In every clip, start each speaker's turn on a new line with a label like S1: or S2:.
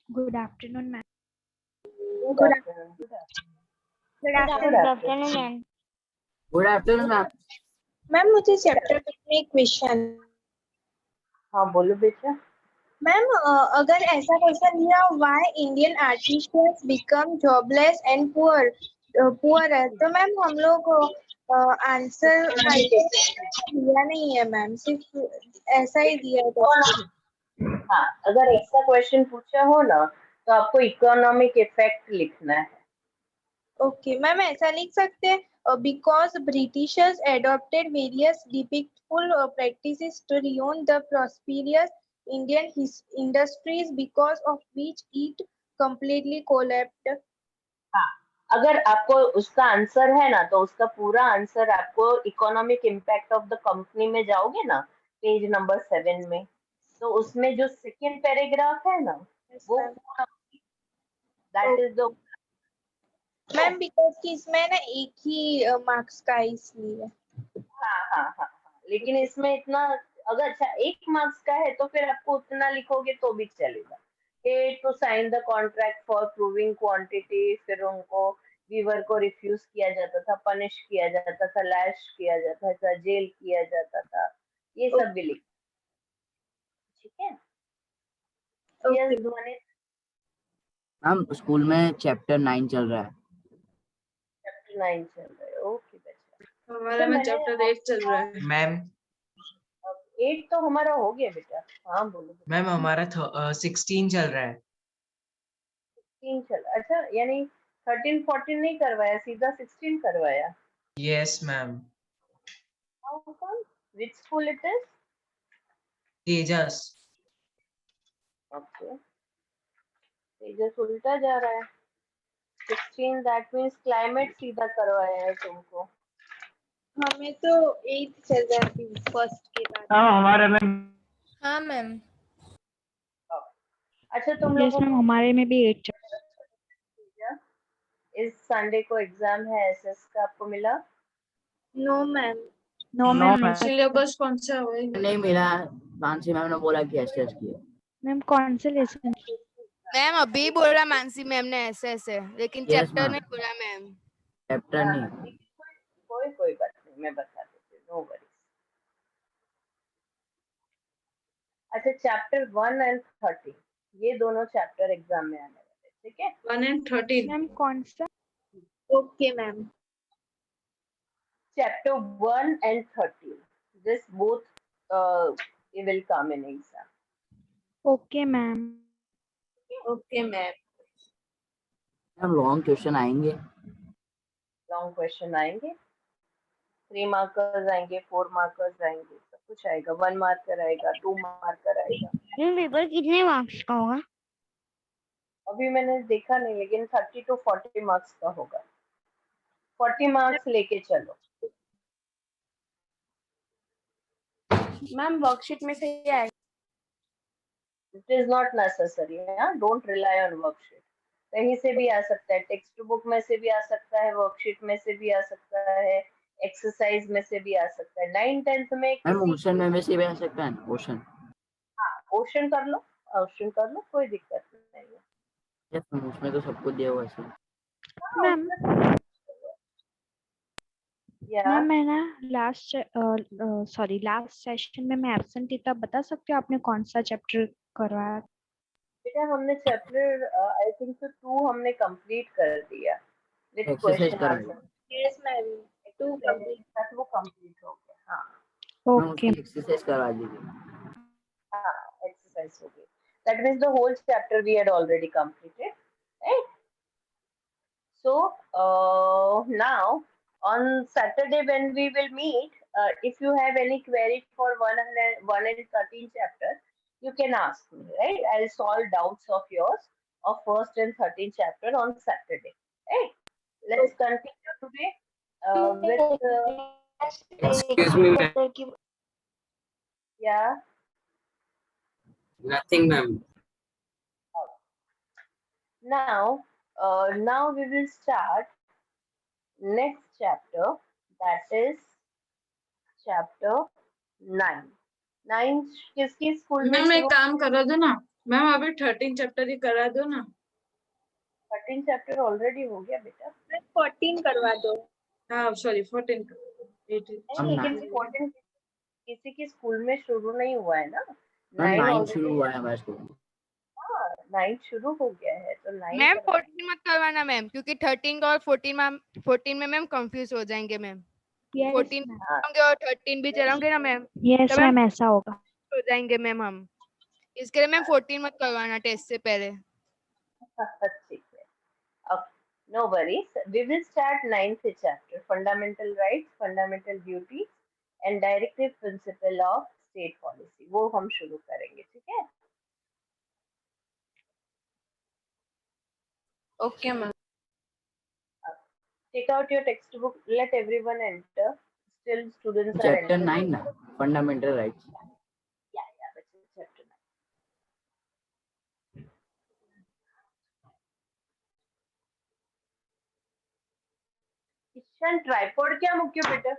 S1: Good afternoon, ma'am.
S2: Good afternoon. Good afternoon.
S1: Good
S2: Good
S1: afternoon.
S2: afternoon.
S1: ma'am.
S3: Good afternoon ma'am.
S4: Ma'am मुझे chapter में एक question.
S2: हाँ बोलो बेटा।
S4: मैम अगर ऐसा क्वेश्चन दिया why Indian artists become jobless and poor है तो मैम हम लोग आंसर दिया नहीं है मैम, सिर्फ ऐसा ही दिया है।
S2: हाँ अगर ऐसा क्वेश्चन पूछा हो ना तो आपको इकोनॉमिक इफेक्ट लिखना है।
S4: ओके मैम, ऐसा लिख सकते हैं because Britishers adopted various difficult practices to ruin the prosperous Indian industries because of which it completely collapsed.
S2: हाँ अगर आपको उसका आंसर है ना तो उसका पूरा आंसर आपको economic impact of the company में जाओगे ना पेज नंबर 7 में, तो उसमें जो सेकेंड पैराग्राफ है ना वो पूरा that is the
S4: ma'am because कि इसमें ना एक ही मार्क्स का है इसलिए।
S2: हाँ, लेकिन इसमें इतना अगर अच्छा 1 मार्क्स का है तो फिर आपको उतना लिखोगे तो भी चलेगा। To sign the contract for proving quantity, फिर उनको वीवर को रिफ्यूज किया जाता था, पनिश किया जाता था, लैश किया जाता था, जेल किया जाता था, ये सब भी लिख। ठीक है। यस ध्वनि।
S3: मैम स्कूल में चैप्टर 9 चल रहा है।
S2: चैप्टर 9 चल रहा है, ओके बेटा।
S5: हमारे में चैप्टर 8 चल रहा है मैम।
S2: 8 तो हमारा हो गया बेटा। हाँ बोलो
S5: मैम हमारा 16 चल रहा है।
S2: 16 चल, अच्छा यानी 13 14 नहीं करवाया, सीधा 16 करवाया।
S5: Yes ma'am.
S2: How come? Which school it is?
S5: Tejas.
S2: Okay. तेजस उल्टा जा रहा है। 16 that means climate सीधा करवाया है तुमको।
S4: हमें तो 8 चल जाती फर्स्ट के बाद।
S3: हाँ हमारे में।
S1: हाँ मैम।
S2: अच्छा तुम
S1: यस
S2: लोगों
S1: मैम, हमारे में भी 8
S2: इस संडे को एग्जाम है एसएस का, आपको मिला?
S4: No ma'am.
S1: No ma'am.
S5: Syllabus कौन सा है?
S3: नहीं मिला। मानसी मैम ने बोला कि एसएस की है।
S1: मैम कौन से लेसन?
S6: मैम अभी बोला मानसी मैम ने ऐसे लेकिन
S3: Yes,
S6: चैप्टर
S3: ma'am.
S6: नहीं बोला मैम।
S3: चैप्टर नहीं।
S2: कोई बात नहीं, मैं बता देती हूँ, नो वरीज। अच्छा चैप्टर 1 एंड 30 ये दोनों चैप्टर एग्जाम में आने वाले, ठीक है?
S5: 1 and 13।
S1: मैम कौन सा?
S4: Okay ma'am.
S2: Chapter 1 and 30. This both will come in exam.
S1: Okay ma'am.
S4: Okay ma'am.
S3: Ma'am long question आएंगे।
S2: लॉन्ग क्वेश्चन आएंगे, 3 मार्कर्स आएंगे, 4 मार्कर्स आएंगे, सब कुछ आएगा। 1 मार्कर आएगा, 2 मार्कर आएगा।
S1: पेपर कितने मार्क्स का होगा?
S2: अभी मैंने देखा नहीं, लेकिन 30 to 40 मार्क्स का होगा। 40 मार्क्स लेके चलो।
S6: मैम वर्कशीट में से ही आएगा।
S2: It is not necessary, don't rely on worksheet. कहीं से भी आ सकता है, टेक्स्ट बुक में से भी आ सकता है, वर्कशीट में से भी आ सकता है, एक्सरसाइज में से भी आ सकता है। 9 10th में
S3: मैम ओशन में से भी आ सकता है। ओशन।
S2: क्वेश्चन कर लो, क्वेश्चन कर लो, कोई दिक्कत नहीं है।
S3: यस मैम उसमें तो सबको दिया हुआ है।
S1: मैम
S2: या
S1: मैम मैं ना लास्ट सेशन में मैं एब्सेंट थी, तब बता सकते हो आपने कौन सा चैप्टर करवाया?
S2: बेटा हमने चैप्टर आई थिंक तो 2 हमने कंप्लीट कर दिया विद
S3: एक्सरसाइज
S2: क्वेश्चन
S3: कराई।
S2: आंसर।
S4: Yes ma'am. 2 कंप्लीट।
S2: तक वो कंप्लीट हो गया। हाँ
S3: मैम
S1: ओके।
S3: उसकी एक्सरसाइज करवा दीजिए।
S2: हाँ एक्सरसाइज हो गई। That means the whole chapter we had already completed, right? So now on Saturday when we will meet, if you have any query for 1 and 13 chapter, you can ask me, right? I'll solve doubts of yours of 1st and 13 chapter on Saturday, right? Let's continue today with
S3: Excuse me, ma'am.
S2: yeah.
S3: Nothing, ma'am.
S2: Now we will start next chapter, that is chapter 9। 9 किसकी school में
S5: ma'am एक काम करो दो ना, ma'am अभी 13 chapter ही करा दो ना।
S2: 13 चैप्टर ऑलरेडी हो गया बेटा।
S4: 14 करवा दो।
S5: हाँ सॉरी 14 18
S3: हम
S2: नहीं, लेकिन
S3: नाइन
S2: 14 किसी की स्कूल में शुरू नहीं हुआ है ना।
S3: मैम
S2: 9
S3: 9 शुरू
S2: ऑलरेडी,
S3: हुआ है हमारे स्कूल में।
S2: हाँ 9 शुरू हो गया है तो 9
S6: मैम
S2: करवाइए।
S6: 14 मत करवाना मैम, क्योंकि 13 और 14 में मैम कंफ्यूज हो जाएंगे मैम।
S1: यस
S6: 14
S1: मैम,
S6: चलाओगे और 13 भी चलाओगे ना मैम,
S1: यस
S6: तो मैम
S1: मैम ऐसा होगा।
S6: हो जाएंगे मैम हम। इसके लिए मैम 14 मत करवाना टेस्ट से पहले।
S2: ठीक है, okay, no worries, we will start 9th chapter, fundamental rights, fundamental duties and directive principle of state policy, वो हम शुरू करेंगे, ठीक है।
S4: Okay ma'am.
S2: Take out your textbook, let everyone enter, still students are
S3: chapter
S2: entering.
S3: 9 ना, fundamental rights.
S2: Yeah, chapter 9. Kishan tripod क्या मुख्य बेटा?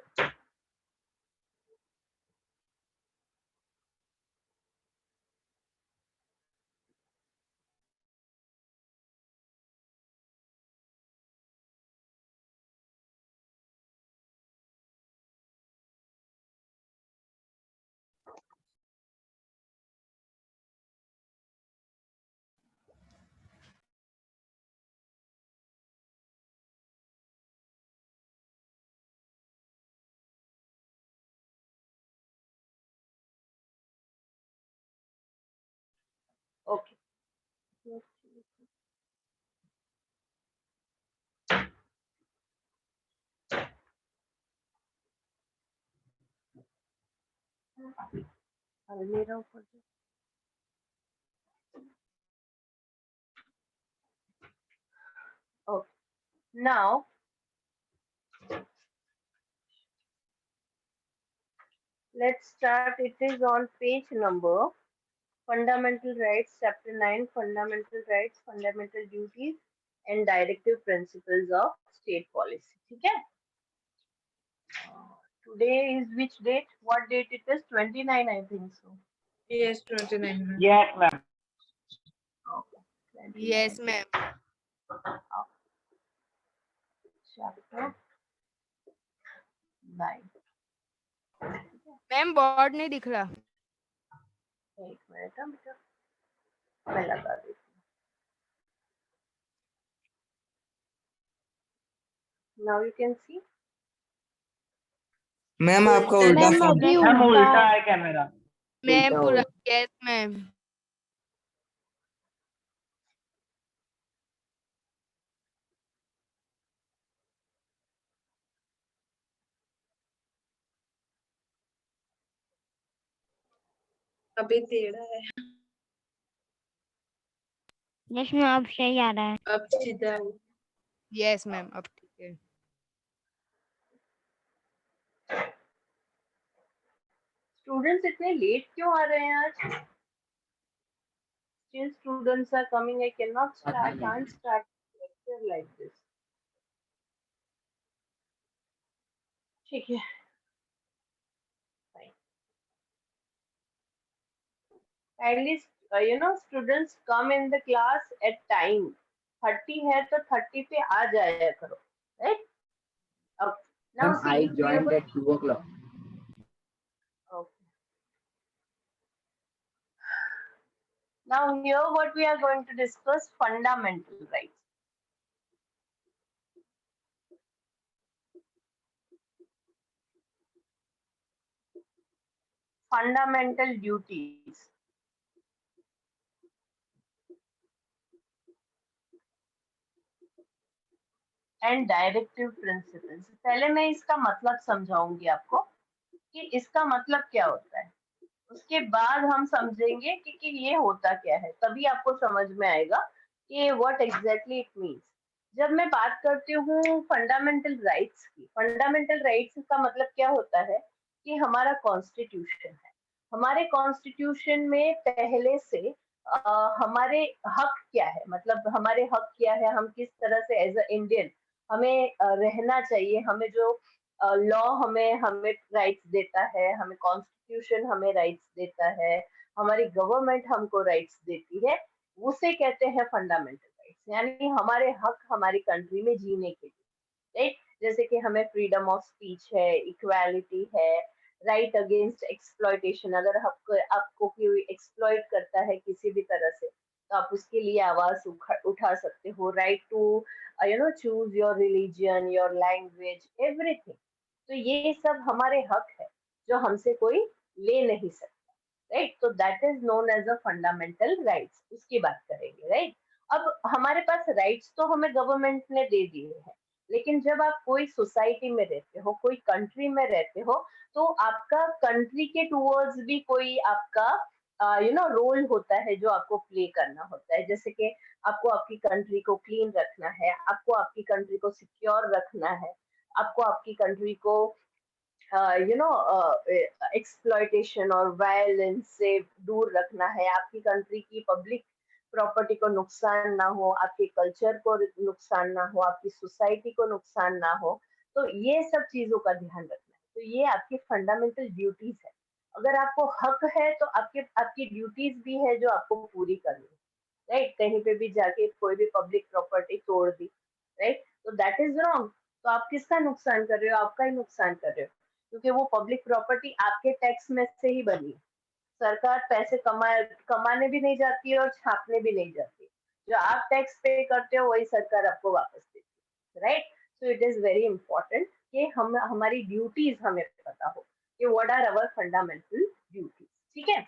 S2: Okay. अलमीरा ऊपर से। Okay. Now, let's start. It is on page number Fundamental Rights, Chapter 9, Fundamental Rights, Fundamental Duties and Directive Principles of State Policy. ठीक है? Today is which date? What date it is? 29, I think so.
S5: yes 29 ma'am.
S7: Yes, ma'am.
S2: Okay. 29.
S6: Yes ma'am.
S2: Chapter 9.
S6: Ma'am board नहीं दिख रहा।
S2: एक minute बेटा, मैं लगा देती हूँ। Now you can see.
S5: Ma'am आपका उल्टा
S4: मैम अभी
S7: मैम
S4: उल्टा
S7: उल्टा है कैमरा।
S6: मैम
S3: उल्टा
S6: पूरा
S3: होगा।
S6: Yes ma'am.
S5: अभी टेढ़ा है।
S1: यस मैम, अब सही आ रहा है।
S5: अब सीधा है।
S6: यस मैम अब ठीक है।
S2: स्टूडेंट्स इतने लेट क्यों आ रहे हैं आज? Still students are coming. I cannot start. I can't start lecture like this. ठीक है. Fine. At least students come in the class at time. 30 है तो 30 पे आ जाया करो, right? Okay. Now
S3: Ma'am,
S2: see.
S3: I joined at 2 o'clock.
S2: Okay. Now here what we are going to discuss, fundamental rights. Fundamental duties. And directive principles. पहले मैं इसका मतलब समझाऊंगी आपको कि इसका मतलब क्या होता है, उसके बाद हम समझेंगे कि ये होता क्या है, तभी आपको समझ में आएगा कि व्हाट एग्जैक्टली इट मींस। जब मैं बात करती हूँ फंडामेंटल राइट्स की, फंडामेंटल राइट्स का मतलब क्या होता है कि हमारा कॉन्स्टिट्यूशन है, हमारे कॉन्स्टिट्यूशन में पहले से हमारे हक क्या है, मतलब हमारे हक क्या है, हम किस तरह से एज अ इंडियन हमें रहना चाहिए, हमें जो लॉ हमें हमें राइट्स देता है, हमें कॉन्स्टिट्यूशन हमें राइट्स देता है, हमारी गवर्नमेंट हमको राइट्स देती है, उसे कहते हैं फंडामेंटल राइट्स, यानी हमारे हक हमारी कंट्री में जीने के लिए, राइट। जैसे कि हमें फ्रीडम ऑफ स्पीच है, इक्वालिटी है, राइट अगेंस्ट एक्सप्लॉयटेशन, अगर आपको कोई एक्सप्लॉयट करता है किसी भी तरह से तो आप उसके लिए आवाज उठा सकते हो, right to choose your religion, your language, everything. तो ये सब हमारे हक है जो हमसे कोई ले नहीं सकता, राइट। तो that is known as a fundamental rights, उसकी बात करेंगे, राइट। अब हमारे पास राइट्स तो हमें गवर्नमेंट ने दे दिए हैं, लेकिन जब आप कोई सोसाइटी में रहते हो, कोई कंट्री में रहते हो, तो आपका कंट्री के टूवर्ड्स भी कोई आपका रोल होता है जो आपको प्ले करना होता है। जैसे कि आपको आपकी कंट्री को क्लीन रखना है, आपको आपकी कंट्री को सिक्योर रखना है, आपको आपकी कंट्री को एक्सप्लॉयटेशन और वायलेंस से दूर रखना है, आपकी कंट्री की पब्लिक प्रॉपर्टी को नुकसान ना हो, आपके कल्चर को नुकसान ना हो, आपकी सोसाइटी को नुकसान ना हो। तो ये सब चीजों का ध्यान रखना है, तो ये आपकी फंडामेंटल ड्यूटीज है। अगर आपको हक है तो आपकी ड्यूटीज भी है जो आपको पूरी करनी है, राइट। कहीं पे भी जाके कोई भी पब्लिक प्रॉपर्टी तोड़ दी, राइट, तो दैट इज रॉन्ग। तो आप किसका नुकसान कर रहे हो? आपका ही नुकसान कर रहे हो, क्योंकि वो पब्लिक प्रॉपर्टी आपके टैक्स में से ही बनी है। सरकार पैसे कमाने भी नहीं जाती है और छापने भी नहीं जाती। जो आप टैक्स पे करते हो वही सरकार आपको वापस देती है, right. So it is very important कि हम हमारी ड्यूटीज हमें पता हो कि what are our fundamental duties, ठीक है।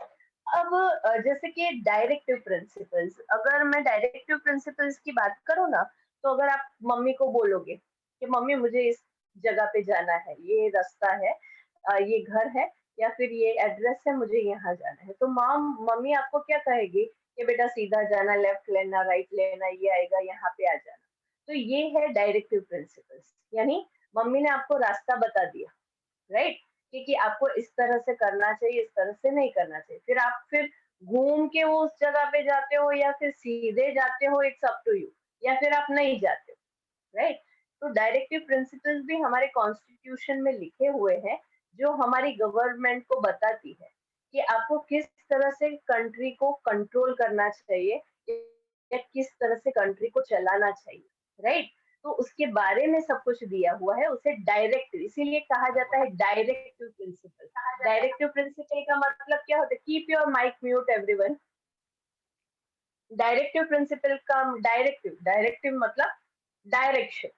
S2: अब जैसे कि डायरेक्टिव प्रिंसिपल्स, अगर मैं डायरेक्टिव प्रिंसिपल्स की बात करूँ ना, तो अगर आप मम्मी को बोलोगे कि मम्मी मुझे इस जगह पे जाना है, ये रास्ता है, ये घर है, या फिर ये एड्रेस है, मुझे यहाँ जाना है, तो मम्मी आपको क्या कहेगी कि बेटा सीधा जाना, लेफ्ट लेना, राइट लेना, ये आएगा, यहाँ पे आ जाना। तो ये है डायरेक्टिव प्रिंसिपल्स, यानी मम्मी ने आपको रास्ता बता दिया, राइट, कि आपको इस तरह से करना चाहिए, इस तरह से नहीं करना चाहिए। फिर घूम के वो उस जगह पे जाते हो या फिर सीधे जाते हो, इट्स अप टू यू, या फिर आप नहीं जाते हो, राइट। तो डायरेक्टिव प्रिंसिपल्स भी हमारे कॉन्स्टिट्यूशन में लिखे हुए हैं, जो हमारी गवर्नमेंट को बताती है कि आपको किस तरह से कंट्री को कंट्रोल करना चाहिए या किस तरह से कंट्री को चलाना चाहिए, राइट। तो उसके बारे में सब कुछ दिया हुआ है, उसे डायरेक्ट इसीलिए कहा जाता है डायरेक्टिव प्रिंसिपल। डायरेक्टिव प्रिंसिपल का मतलब क्या होता है? Keep your mic mute everyone. Directive principle का डायरेक्टिव डायरेक्टिव मतलब डायरेक्शन,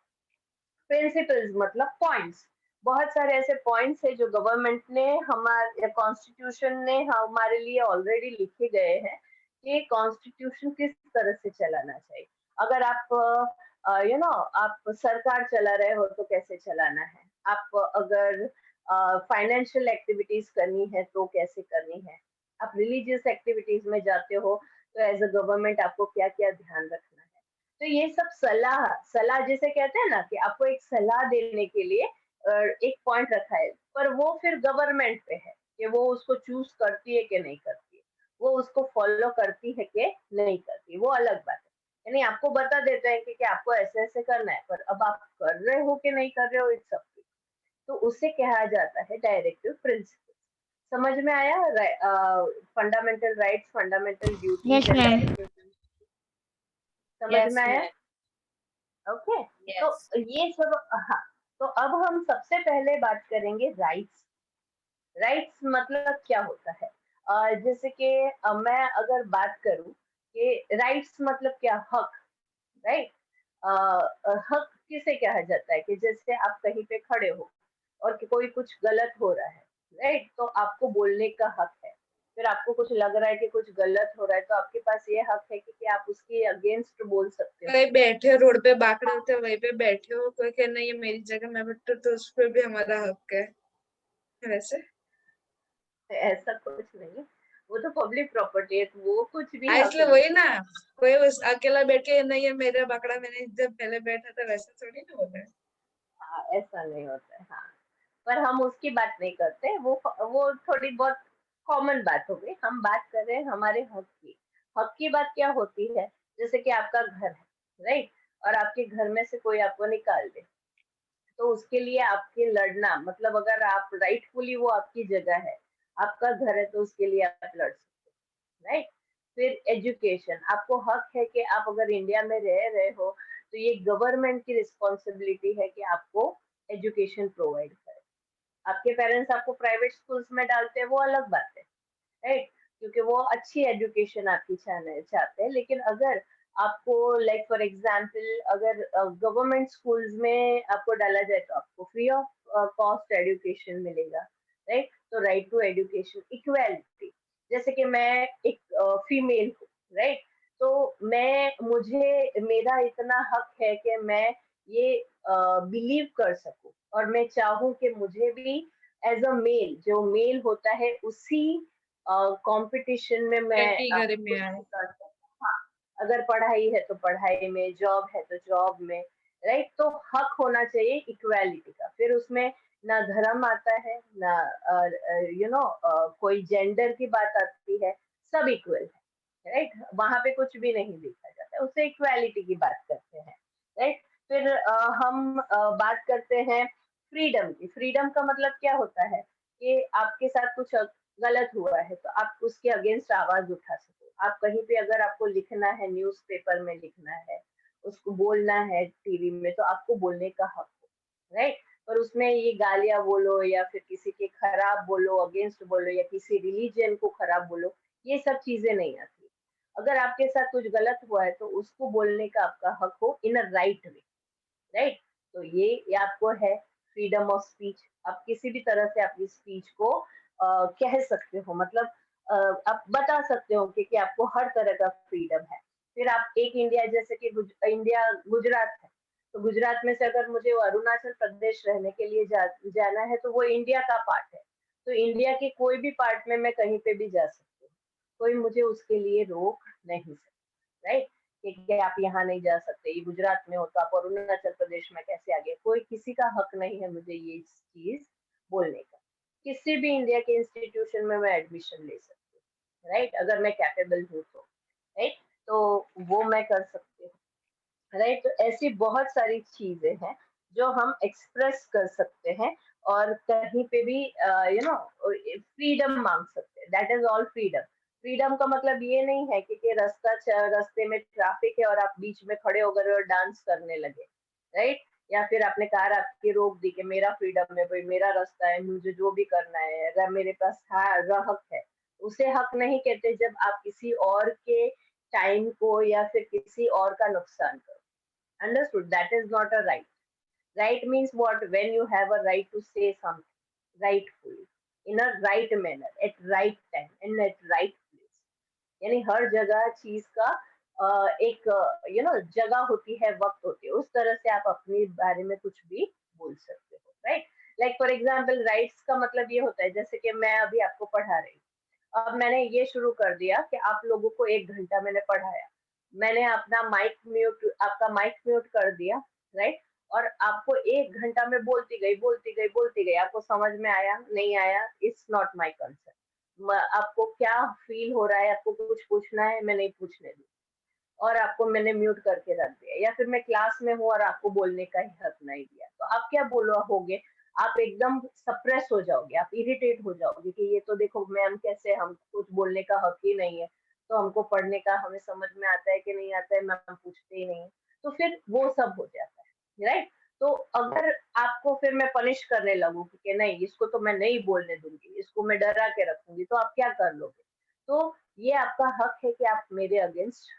S2: प्रिंसिपल्स मतलब पॉइंट्स। बहुत सारे ऐसे पॉइंट्स है जो गवर्नमेंट ने, हमारे कॉन्स्टिट्यूशन ने हमारे लिए ऑलरेडी लिखे गए हैं कि कॉन्स्टिट्यूशन किस तरह से चलाना चाहिए। अगर आप आप सरकार चला रहे हो तो कैसे चलाना है, आप अगर फाइनेंशियल एक्टिविटीज करनी है तो कैसे करनी है, आप रिलीजियस एक्टिविटीज में जाते हो तो एज अ गवर्नमेंट आपको क्या क्या ध्यान रखना है। तो ये सब सलाह सलाह जिसे कहते हैं ना, कि आपको एक सलाह देने के लिए एक पॉइंट रखा है, पर वो फिर गवर्नमेंट पे है कि वो उसको चूज करती है कि नहीं करती है, वो उसको फॉलो करती है कि नहीं करती, वो अलग बात है। यानी आपको बता देते हैं कि आपको ऐसे ऐसे करना है, पर अब आप कर रहे हो कि नहीं कर रहे हो, इट्स अप टू यू। तो उसे कहा जाता है डायरेक्टिव प्रिंसिपल। समझ में आया? Fundamental rights, fundamental duties,
S1: Yes, ma'am.
S2: समझ
S5: Yes,
S2: में आया?
S5: ma'am.
S2: ओके।
S5: Yes.
S2: तो ये सब, हाँ। तो अब हम सबसे पहले बात करेंगे राइट्स। राइट्स मतलब क्या होता है? जैसे कि मैं अगर बात करूं कि राइट्स मतलब क्या, हक, राइट। हक किसे कहा जाता है? कि जैसे आप कहीं पे खड़े हो और कि कोई कुछ गलत हो रहा है, राइट, तो आपको बोलने का हक है। फिर आपको कुछ लग रहा है कि कुछ गलत हो रहा है, तो आपके पास ये हक है कि आप उसके अगेंस्ट बोल सकते हो।
S5: कहीं बैठे हो रोड पे, बाकड़े होते वहीं पे बैठे हो, कोई कहना ये मेरी जगह मैं बैठू, तो उस पे भी हमारा हक है वैसे।
S2: ऐसा कुछ नहीं, वो तो पब्लिक प्रॉपर्टी है, तो वो कुछ भी हक
S5: इसलिए
S2: नहीं
S5: वही
S2: है।
S5: ना, कोई उस अकेला बैठ के नहीं ये मेरा बाकड़ा, मैंने जब पहले बैठा था, वैसे थोड़ी ना होता है।
S2: हाँ, ऐसा नहीं होता है, हाँ। पर हम उसकी बात नहीं करते, वो थोड़ी बहुत कॉमन बात हो गई। हम बात कर रहे हैं हमारे हक की। हक की बात क्या होती है? जैसे कि आपका घर है, राइट, और आपके घर में से कोई आपको निकाल दे, तो उसके लिए आपके लड़ना, मतलब अगर आप राइटफुली, वो आपकी जगह है, आपका घर है, तो उसके लिए आप लड़ सकते राइट। फिर एजुकेशन, आपको हक है कि आप अगर इंडिया में रह रहे हो तो ये गवर्नमेंट की रिस्पॉन्सिबिलिटी है कि आपको एजुकेशन प्रोवाइड करे। आपके पेरेंट्स आपको प्राइवेट स्कूल्स में डालते हैं वो अलग बात है, राइट, क्योंकि वो अच्छी एजुकेशन आपकी चाहते हैं। लेकिन अगर आपको लाइक फॉर एग्जांपल अगर गवर्नमेंट स्कूल्स में आपको डाला जाए तो आपको फ्री ऑफ कॉस्ट एजुकेशन मिलेगा, राइट। तो राइट टू एजुकेशन, इक्वालिटी, जैसे कि मैं एक फीमेल हूँ, राइट, तो मुझे मेरा इतना हक है कि मैं ये बिलीव कर सकूं और मैं चाहूँ कि मुझे भी एज अ मेल, जो मेल होता है उसी कंपटीशन में मैं
S5: कैटेगरी में
S2: कुछ
S5: आए।
S2: भी कर सकूं। हाँ, अगर पढ़ाई है तो पढ़ाई में, जॉब है तो जॉब में, राइट। तो हक होना चाहिए इक्वालिटी का। फिर उसमें ना धर्म आता है, ना कोई जेंडर की बात आती है, सब इक्वल है, राइट। वहां पे कुछ भी नहीं देखा जाता है, उससे इक्वालिटी की बात करते हैं, राइट। फिर हम बात करते हैं फ्रीडम की। फ्रीडम का मतलब क्या होता है कि आपके साथ कुछ गलत हुआ है तो आप उसके अगेंस्ट आवाज उठा सको। आप कहीं पे अगर आपको लिखना है, न्यूज़पेपर में लिखना है, उसको बोलना है टीवी में, तो आपको बोलने का हक हो, राइट। पर उसमें ये गालियां बोलो या फिर किसी के खराब बोलो, अगेंस्ट बोलो, या किसी रिलीजन को खराब बोलो, ये सब चीजें नहीं आती। अगर आपके साथ कुछ गलत हुआ है तो उसको बोलने का आपका हक हो इन अ राइट वे, राइट। तो ये आपको है फ्रीडम ऑफ स्पीच। आप किसी भी तरह से अपनी स्पीच को कह सकते हो, मतलब आप बता सकते हो कि आपको हर तरह का फ्रीडम है। फिर आप एक इंडिया, जैसे कि इंडिया गुजरात है, तो गुजरात में से अगर मुझे अरुणाचल प्रदेश रहने के लिए जाना है तो वो इंडिया का पार्ट है। तो इंडिया के कोई भी पार्ट में मैं कहीं पे भी जा सकती हूँ, कोई मुझे उसके लिए रोक नहीं सकता, राइट। कि आप यहाँ नहीं जा सकते, ये गुजरात में हो तो आप अरुणाचल प्रदेश में कैसे आ गए, कोई किसी का हक नहीं है मुझे ये चीज बोलने का। किसी भी इंडिया के इंस्टीट्यूशन में मैं एडमिशन ले सकती हूँ, राइट, अगर मैं कैपेबल हूँ तो, राइट। तो वो मैं कर सकती हूँ, राइट। तो ऐसी बहुत सारी चीजें हैं जो हम एक्सप्रेस कर सकते हैं और कहीं पे भी फ्रीडम मांग सकते हैं। That is all freedom. Freedom का मतलब ये नहीं है कि रास्ते में ट्रैफिक है और आप बीच में खड़े होकर और डांस करने लगे, राइट। या फिर आपने कार आपकी रोक दी कि मेरा फ्रीडम है भाई, मेरा रास्ता है, मुझे जो भी करना है, अगर मेरे पास हक है। उसे हक नहीं कहते जब आप किसी और के टाइम को या फिर किसी और का नुकसान करो। Understood? That is not a right. Right means what? When you have a right to say something rightfully, in a right manner, at right time, and at right place. यानी हर जगह चीज का एक जगह होती है, वक्त होती है, उस तरह से आप अपने बारे में कुछ भी बोल सकते हो, right. Like for example rights का मतलब ये होता है, जैसे कि मैं अभी आपको पढ़ा रही हूँ, अब मैंने ये शुरू कर दिया कि आप लोगों को 1 घंटा मैंने पढ़ाया, मैंने अपना आपका माइक म्यूट कर दिया, राइट। और आपको 1 घंटा में बोलती गई, आपको समझ में आया नहीं आया, इट्स नॉट माई कंसर्न। आपको क्या फील हो रहा है, आपको कुछ पूछना है, मैं नहीं पूछने दूँ, और आपको मैंने म्यूट करके रख दिया। या फिर मैं क्लास में हूँ और आपको बोलने का ही हक नहीं दिया, तो आप क्या होगे, आप एकदम सप्रेस हो जाओगे, आप इरिटेट हो जाओगे कि ये तो देखो मैम कैसे, हम कुछ बोलने का हक ही नहीं है, तो हमको पढ़ने का हमें समझ में आता है कि नहीं आता है, मैम पूछते ही नहीं। तो फिर वो सब हो जाता है, राइट। तो अगर आपको फिर मैं पनिश करने लगूँ कि नहीं इसको तो मैं नहीं बोलने दूंगी, इसको मैं डरा के रखूंगी, तो आप क्या कर लोगे? तो ये आपका हक है कि आप मेरे अगेंस्ट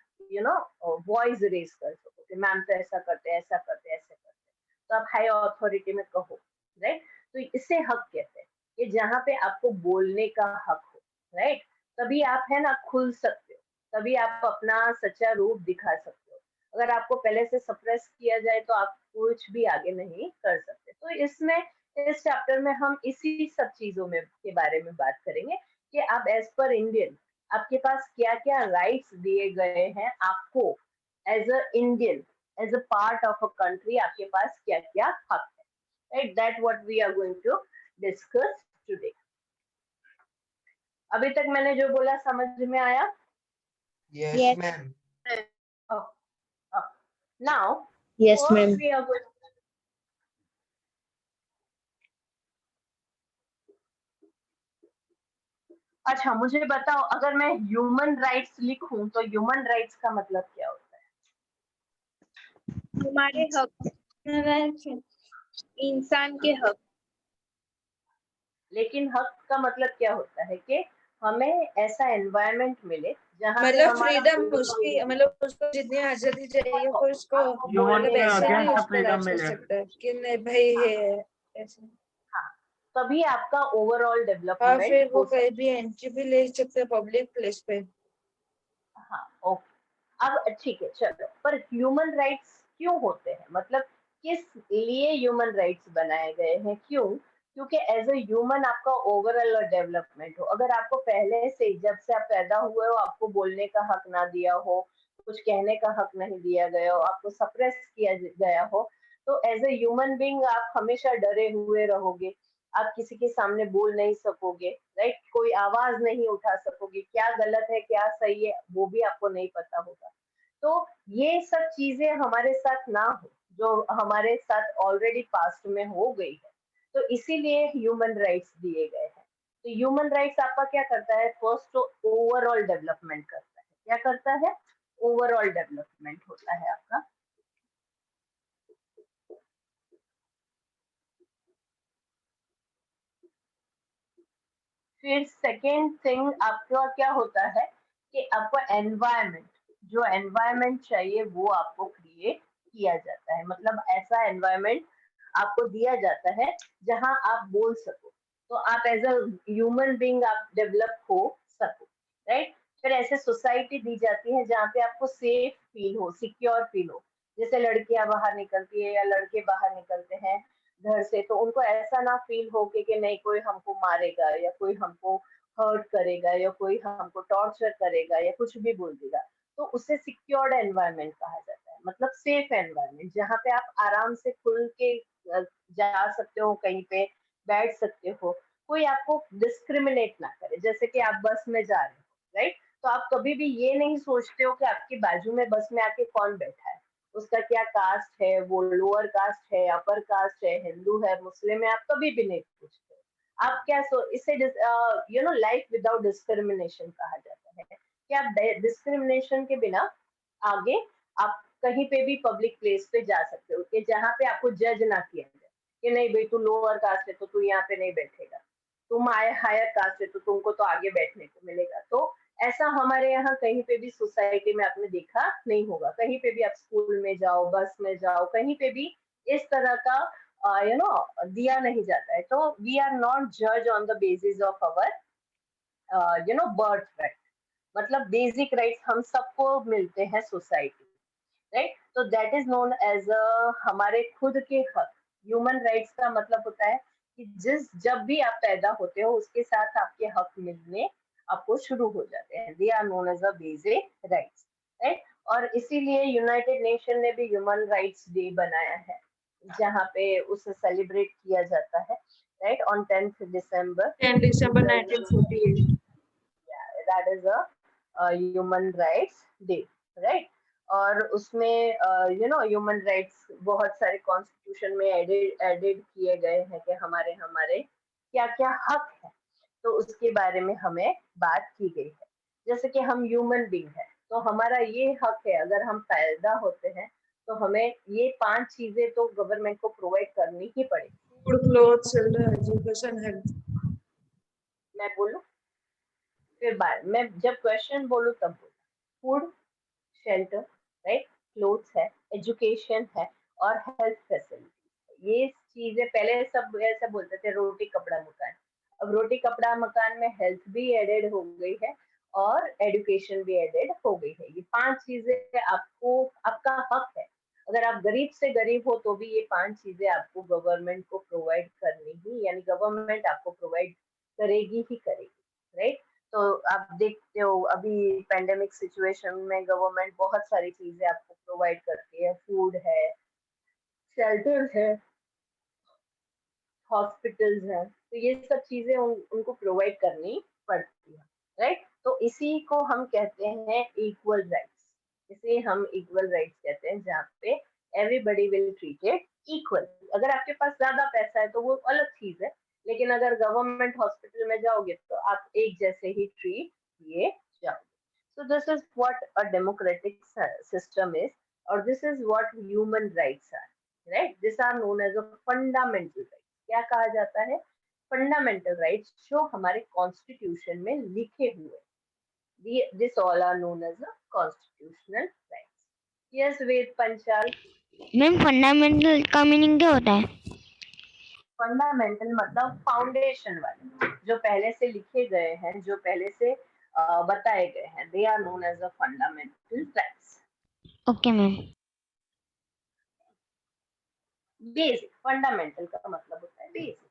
S2: वॉइस रेज कर सको कि मैम तो ऐसा करते हैं, ऐसा करते हैं, ऐसे करते हैं, तो आप हाई अथॉरिटी में कहो, राइट। तो इसे हक कहते हैं कि जहाँ पे आपको बोलने का हक हो, राइट। तभी आप है ना खुल सकते हो, तभी आप अपना सच्चा रूप दिखा सकते हो। अगर आपको पहले से सप्रेस किया जाए तो आप कुछ भी आगे नहीं कर सकते। तो इसमें इस चैप्टर में हम इसी सब चीजों में के बारे में बात करेंगे कि आप एज पर इंडियन आपके पास क्या क्या राइट्स दिए गए हैं, आपको as a Indian, as a part of a country आपके पास क्या क्या हक है, right. That what we are going to discuss today. अभी तक मैंने जो बोला समझ में आया?
S7: Yes, ma'am.
S2: Now,
S4: Yes,
S2: first
S4: ma'am.
S2: we are going. अच्छा मुझे बताओ, अगर मैं ह्यूमन राइट्स लिखूं तो ह्यूमन राइट्स का मतलब क्या होता है?
S4: हमारे हक, इंसान के हक।
S2: लेकिन हक का मतलब क्या होता है कि हमें ऐसा एनवायरनमेंट मिले जहाँ पे
S5: मतलब
S2: हमारा
S5: फ्रीडम उसकी, मतलब उसको जितनी आजादी चाहिए हो उसको, मतलब ऐसे नहीं उस पर राज कर सकता है कि नहीं भाई है ऐसे।
S2: हाँ, तभी आपका ओवरऑल
S5: और
S2: डेवलपमेंट
S5: फिर वो
S2: हो सकता
S5: कहीं भी एंट्री भी ले सकते हैं पब्लिक प्लेस पे।
S2: है। हाँ ओके, अब ठीक है चलो, पर ह्यूमन राइट्स क्यों होते हैं, मतलब किस लिए ह्यूमन राइट्स बनाए गए हैं, क्यों? क्योंकि एज अ ह्यूमन आपका ओवरऑल डेवलपमेंट हो। अगर आपको पहले से जब से आप पैदा हुए हो आपको बोलने का हक ना दिया हो, कुछ कहने का हक नहीं दिया गया हो, आपको सप्रेस किया गया हो, तो एज अ ह्यूमन बीइंग आप हमेशा डरे हुए रहोगे। आप किसी के सामने बोल नहीं सकोगे, राइट? कोई आवाज नहीं उठा सकोगे, क्या गलत है क्या सही है वो भी आपको नहीं पता होगा। तो ये सब चीजें हमारे साथ ना हो, जो हमारे साथ ऑलरेडी पास्ट में हो गई है, तो इसीलिए ह्यूमन राइट्स दिए गए हैं। तो ह्यूमन राइट्स आपका क्या करता है, फर्स्ट तो ओवरऑल डेवलपमेंट करता है। क्या करता है? ओवरऑल डेवलपमेंट होता है आपका। फिर सेकेंड थिंग आपका क्या होता है कि आपको एनवायरनमेंट, जो एनवायरनमेंट चाहिए वो आपको क्रिएट किया जाता है, मतलब ऐसा एनवायरनमेंट आपको दिया जाता है जहां आप बोल सको, तो आप एज अ ह्यूमन बीइंग आप डेवलप हो सको, राइट? फिर ऐसे सोसाइटी दी जाती है जहाँ पे आपको सेफ फील हो, सिक्योर फील हो। जैसे लड़कियां बाहर निकलती है या लड़के बाहर निकलते हैं घर से, तो उनको ऐसा ना फील हो कि नहीं कोई हमको मारेगा या कोई हमको हर्ट करेगा या कोई हमको टॉर्चर करेगा या कुछ भी बोल देगा। तो उसे सिक्योर्ड एनवायरनमेंट कहा जाता है, मतलब सेफ एनवायरनमेंट जहाँ पे आप आराम से खुल के जा सकते हो, कहीं पे बैठ सकते हो, कोई आपको डिस्क्रिमिनेट ना करे। जैसे कि आप बस में जा रहे हो, राइट? तो आप कभी भी ये नहीं सोचते हो कि आपके बाजू में बस में आके कौन बैठा है, उसका क्या कास्ट है, वो लोअर कास्ट है, अपर कास्ट है, हिंदू है, मुस्लिम है, आप कभी भी नहीं पूछते। आप क्या इसे लाइफ विदाउट डिस्क्रिमिनेशन कहा जाता है कि आप डिस्क्रिमिनेशन के बिना आगे आप कहीं पे भी पब्लिक प्लेस पे जा सकते हो, कि जहाँ पे आपको जज ना किया जाए कि नहीं भाई तू लोअर कास्ट है तो तू यहाँ पे नहीं बैठेगा, तुम हायर कास्ट है तो तुमको तो आगे बैठने को मिलेगा। तो ऐसा हमारे यहाँ कहीं पे भी सोसाइटी में आपने देखा नहीं होगा। कहीं पे भी आप स्कूल में जाओ, बस में जाओ, कहीं पे भी इस तरह का दिया नहीं जाता है। तो वी आर नॉट जज on the basis of our birth right, मतलब बेसिक राइट्स हम सबको मिलते हैं सोसाइटी, राइट? तो दैट इज नोन एज हमारे खुद के हक। ह्यूमन राइट्स का मतलब होता है कि जब भी आप पैदा होते हो उसके साथ आपके हक मिलने आपको शुरू हो जाते हैं। They are known as a basic rights, right? और इसीलिए यूनाइटेड नेशन ने भी ह्यूमन राइट्स डे बनाया है जहाँ पे उसे सेलिब्रेट किया जाता है, right? On 10th December
S5: 10 December 1948।
S2: That is a human rights day, right? और उसमें ह्यूमन राइट्स बहुत सारे कॉन्स्टिट्यूशन में एडेड किए गए हैं कि हमारे हमारे क्या क्या हक है, तो उसके बारे में हमें बात की गई है। जैसे कि हम ह्यूमन बींग है तो हमारा ये हक है, अगर हम पैदा होते हैं तो हमें ये 5 चीजें तो गवर्नमेंट को प्रोवाइड करनी ही पड़ेगी।
S5: Food, cloth, shelter, education, health.
S2: मैं बोलूं फिर बाद मैं जब क्वेश्चन बोलूं तब बोलूं। Food, shelter, right? क्लोथ्स है, एजुकेशन है और हेल्थ फैसिलिटी। ये चीजें पहले सब ऐसा बोलते थे रोटी कपड़ा मकान, अब रोटी कपड़ा मकान में हेल्थ भी एडेड हो गई है और एजुकेशन भी एडेड हो गई है। ये 5 चीजें आपको, आपका हक है। अगर आप गरीब से गरीब हो तो भी ये 5 चीजें आपको गवर्नमेंट को प्रोवाइड करनी ही, यानी गवर्नमेंट आपको प्रोवाइड करेगी ही करेगी, राइट? तो आप देखते हो अभी पेंडेमिक सिचुएशन में गवर्नमेंट बहुत सारी चीजें आपको प्रोवाइड करती है, फूड है, शेल्टर है, हॉस्पिटल्स हैं, तो ये सब चीजें उनको प्रोवाइड करनी पड़ती है, राइट? तो इसी को हम कहते हैं इक्वल राइट्स। इसे हम इक्वल राइट्स कहते हैं जहाँ पे एवरीबडी विल ट्रीटेड इक्वल। अगर आपके पास ज्यादा पैसा है तो वो अलग चीज है, लेकिन अगर गवर्नमेंट हॉस्पिटल में जाओगे तो आप एक जैसे ही ट्रीट किए जाओगे. So this is what a democratic system is, or this is what human rights are, right? These are known as a fundamental rights. क्या कहा जाता है? Fundamental rights जो हमारे कॉन्स्टिट्यूशन में लिखे हुए. This all are known as a constitutional rights. Yes, Ved Panchal.
S8: Ma'am fundamental का मीनिंग क्या होता है?
S2: फंडामेंटल मतलब फाउंडेशन वाले, जो पहले से लिखे गए हैं, जो पहले से बताए गए हैं, they are known as a fundamental rights.
S8: Okay ma'am.
S2: Basic, fundamental का मतलब होता है बेसिक.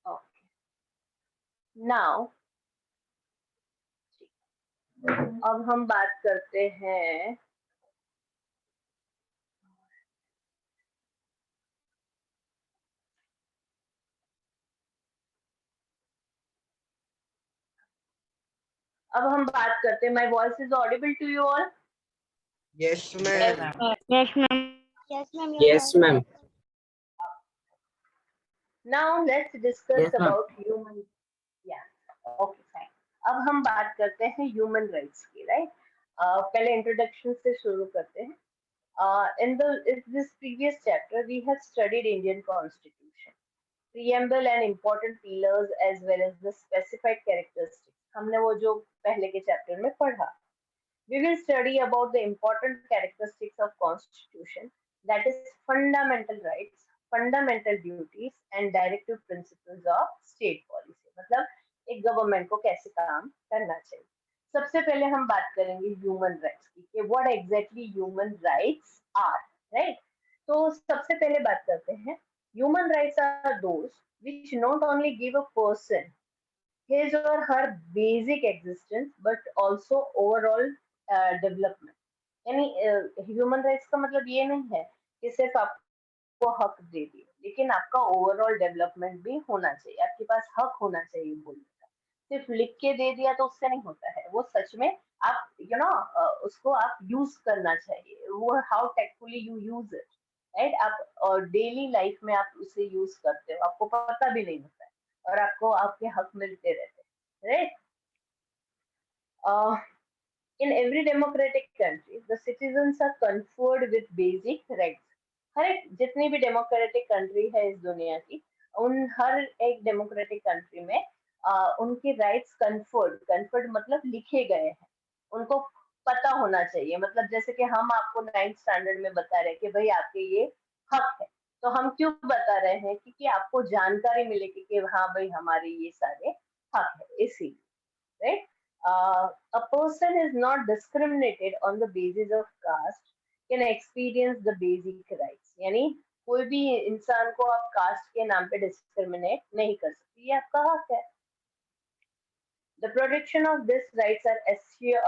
S2: ओके, नाउ अब हम बात करते हैं my voice is audible to you all?
S7: Yes, ma'am.
S8: Yes ma'am.
S3: Yes, ma'am.
S2: Now let's discuss
S3: Yes, ma'am.
S2: about human. Yeah. Okay, fine. अब हम बात करते हैं ह्यूमन राइट्स की, राइट? पहले इंट्रोडक्शन से शुरू करते हैं. In this previous chapter, we have studied Indian Constitution, preamble and important pillars as well as the specified characteristics. हमने वो जो पहले के चैप्टर में पढ़ा. We will study about the important characteristics of Constitution, that is fundamental rights, fundamental duties and directive principles of state policy. मतलब एक government को कैसे काम करना चाहिए. सबसे पहले हम बात करेंगे ह्यूमन राइट्स की, कि what exactly human rights are, right? तो सबसे पहले बात करते हैं, human rights are those which not only give a person his or her basic existence but also overall development. यानी ह्यूमन राइट्स का मतलब ये नहीं है कि सिर्फ आपको हक दे दिए, लेकिन आपका ओवरऑल डेवलपमेंट भी होना चाहिए. आपके पास हक होना चाहिए बोलने का. सिर्फ लिख के दे दिया तो उससे नहीं होता है. वो सच में आप उसको आप यूज करना चाहिए. वो how tactfully you use it, right? आप डेली लाइफ में आप उसे यूज करते हो, आपको पता भी नहीं होता है, और आपको आपके हक मिलते रहते हैं, right? In every democratic country, the citizens are conferred with basic rights. हर एक जितनी भी डेमोक्रेटिक कंट्री है इस दुनिया की, उन हर एक डेमोक्रेटिक कंट्री में उनके राइट्स कन्फर्ड मतलब लिखे गए हैं. उनको पता होना चाहिए. मतलब जैसे कि हम आपको 9th स्टैंडर्ड में बता रहे हैं कि भाई आपके ये हक है, तो हम क्यों बता रहे हैं? क्योंकि आपको जानकारी मिलेगी कि हाँ भाई हमारे ये सारे हक है, इसीलिए, right? A person is not discriminated on the basis of caste can experience the basic rights. यानी कोई भी इंसान को आप कास्ट के नाम पे डिस्क्रिमिनेट नहीं कर सकती, ये आपका हक है. The protection of these rights are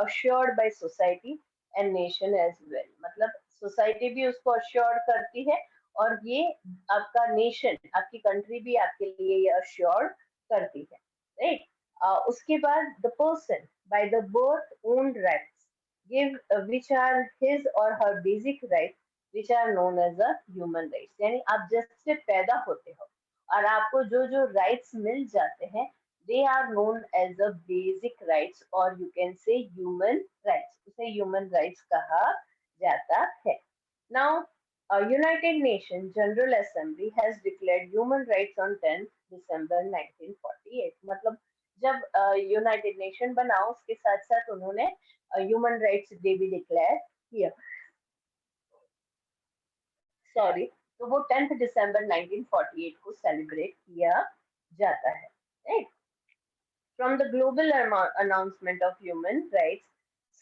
S2: assured by society and nation as well. मतलब सोसाइटी भी उसको अश्योर्ड करती है, और ये आपका नेशन, आपकी कंट्री भी आपके लिए ये अश्योर्ड करती है, राइट? उसके बाद the person by the birth owned rights give which are his or her basic rights which are known as a human rights. यानी आप जैसे पैदा होते हो और आपको जो जो राइट्स मिल जाते हैं, they are known as the basic rights, or you can say human rights. उसे human rights कहा जाता है. Now, United Nations General Assembly has declared human rights on 10th December 1948. मतलब जब यूनाइटेड नेशन बना, उसके साथ साथ उन्होंने ह्यूमन राइट्स डे भी डिक्लेयर किया. सॉरी, तो वो 10th दिसंबर 1948 को सेलिब्रेट किया जाता है, right? From the global announcement of human rights,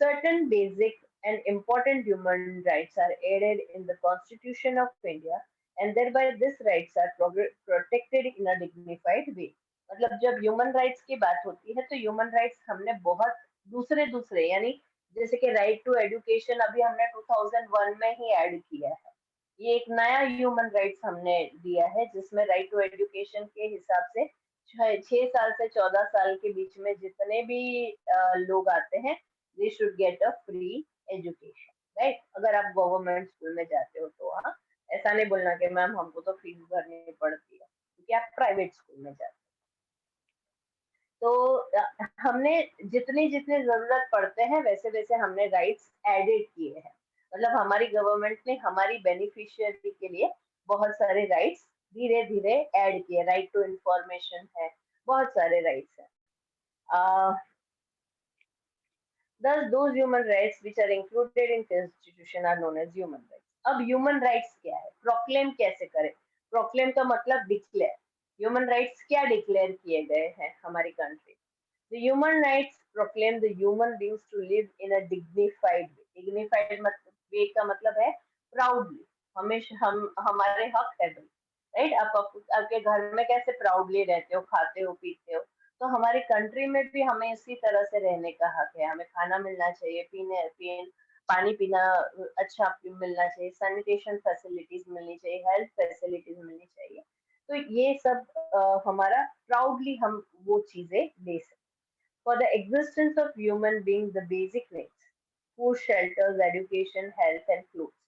S2: certain basic and important human rights are added in the Constitution of India, and thereby these rights are protected in a dignified way. मतलब जब human rights की बात होती है तो human rights हमने बहुत दूसरे यानी जैसे कि राइट टू एजुकेशन अभी हमने 2001 में ही ऐड किया है. ये एक नया ह्यूमन राइट्स हमने दिया है, जिसमें राइट टू एजुकेशन के हिसाब से 6 साल से 14 साल के बीच में जितने भी लोग आते हैं, they should get a free education, right. अगर आप गवर्नमेंट स्कूल में जाते हो तो हाँ, ऐसा नहीं बोलना कि मैम हमको तो फीस भरनी पड़ती है क्योंकि आप प्राइवेट स्कूल में जाते हो। तो हमने जितनी जितनी जरूरत पड़ते हैं वैसे वैसे हमने राइट्स एडेड किए हैं। मतलब हमारी गवर्नमेंट ने हमारी बेनिफिशियरी के लिए बहुत सारे राइट्स धीरे धीरे ऐड किए। राइट टू इंफॉर्मेशन है, बहुत सारे राइट्स हैं। Thus, those human rights which are included in Constitution are known as human rights. अब human rights क्या है? Proclaim कैसे करें? Proclaim का मतलब declare. Human rights क्या declare किए गए हैं हमारी country? The human rights proclaim the human beings to live in a dignified way. Dignified way का मतलब है proudly. हमेशा हमारे हक है भाई, राइट। आप आपके घर में कैसे प्राउडली रहते हो, खाते हो, पीते हो, तो हमारी कंट्री में भी हमें इसी तरह से रहने का हक है। हमें खाना मिलना चाहिए, पानी पीना अच्छा मिलना चाहिए, सैनिटेशन फैसिलिटीज मिलनी चाहिए, हेल्थ फैसिलिटीज मिलनी चाहिए। तो ये सब हमारा प्राउडली हम वो चीजें ले सकते। For the existence of human being the basic needs, food, shelters, education, health and clothes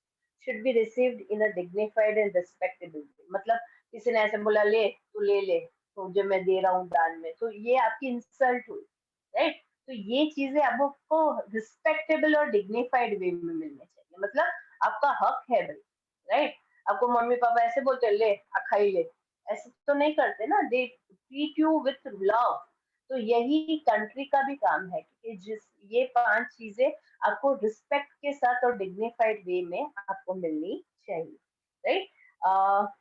S2: should be received in a dignified and respectable way. मतलब किसी ने ऐसे बोला ले तू ले तो जो मैं दे रहा हूँ दान में, तो ये आपकी इंसल्ट हुई, राइट। तो ये चीजें आपको रिस्पेक्टेबल और डिग्निफाइड वे में मिलने चाहिए। मतलब आपका हक है भाई, राइट। आपको मम्मी पापा ऐसे बोलते ले खाई ले, ऐसे तो नहीं करते ना, they treat you with love. तो यही कंट्री का भी काम है कि जिस ये 5 चीजें आपको रिस्पेक्ट के साथ और डिग्निफाइड वे में आपको मिलनी चाहिए, right.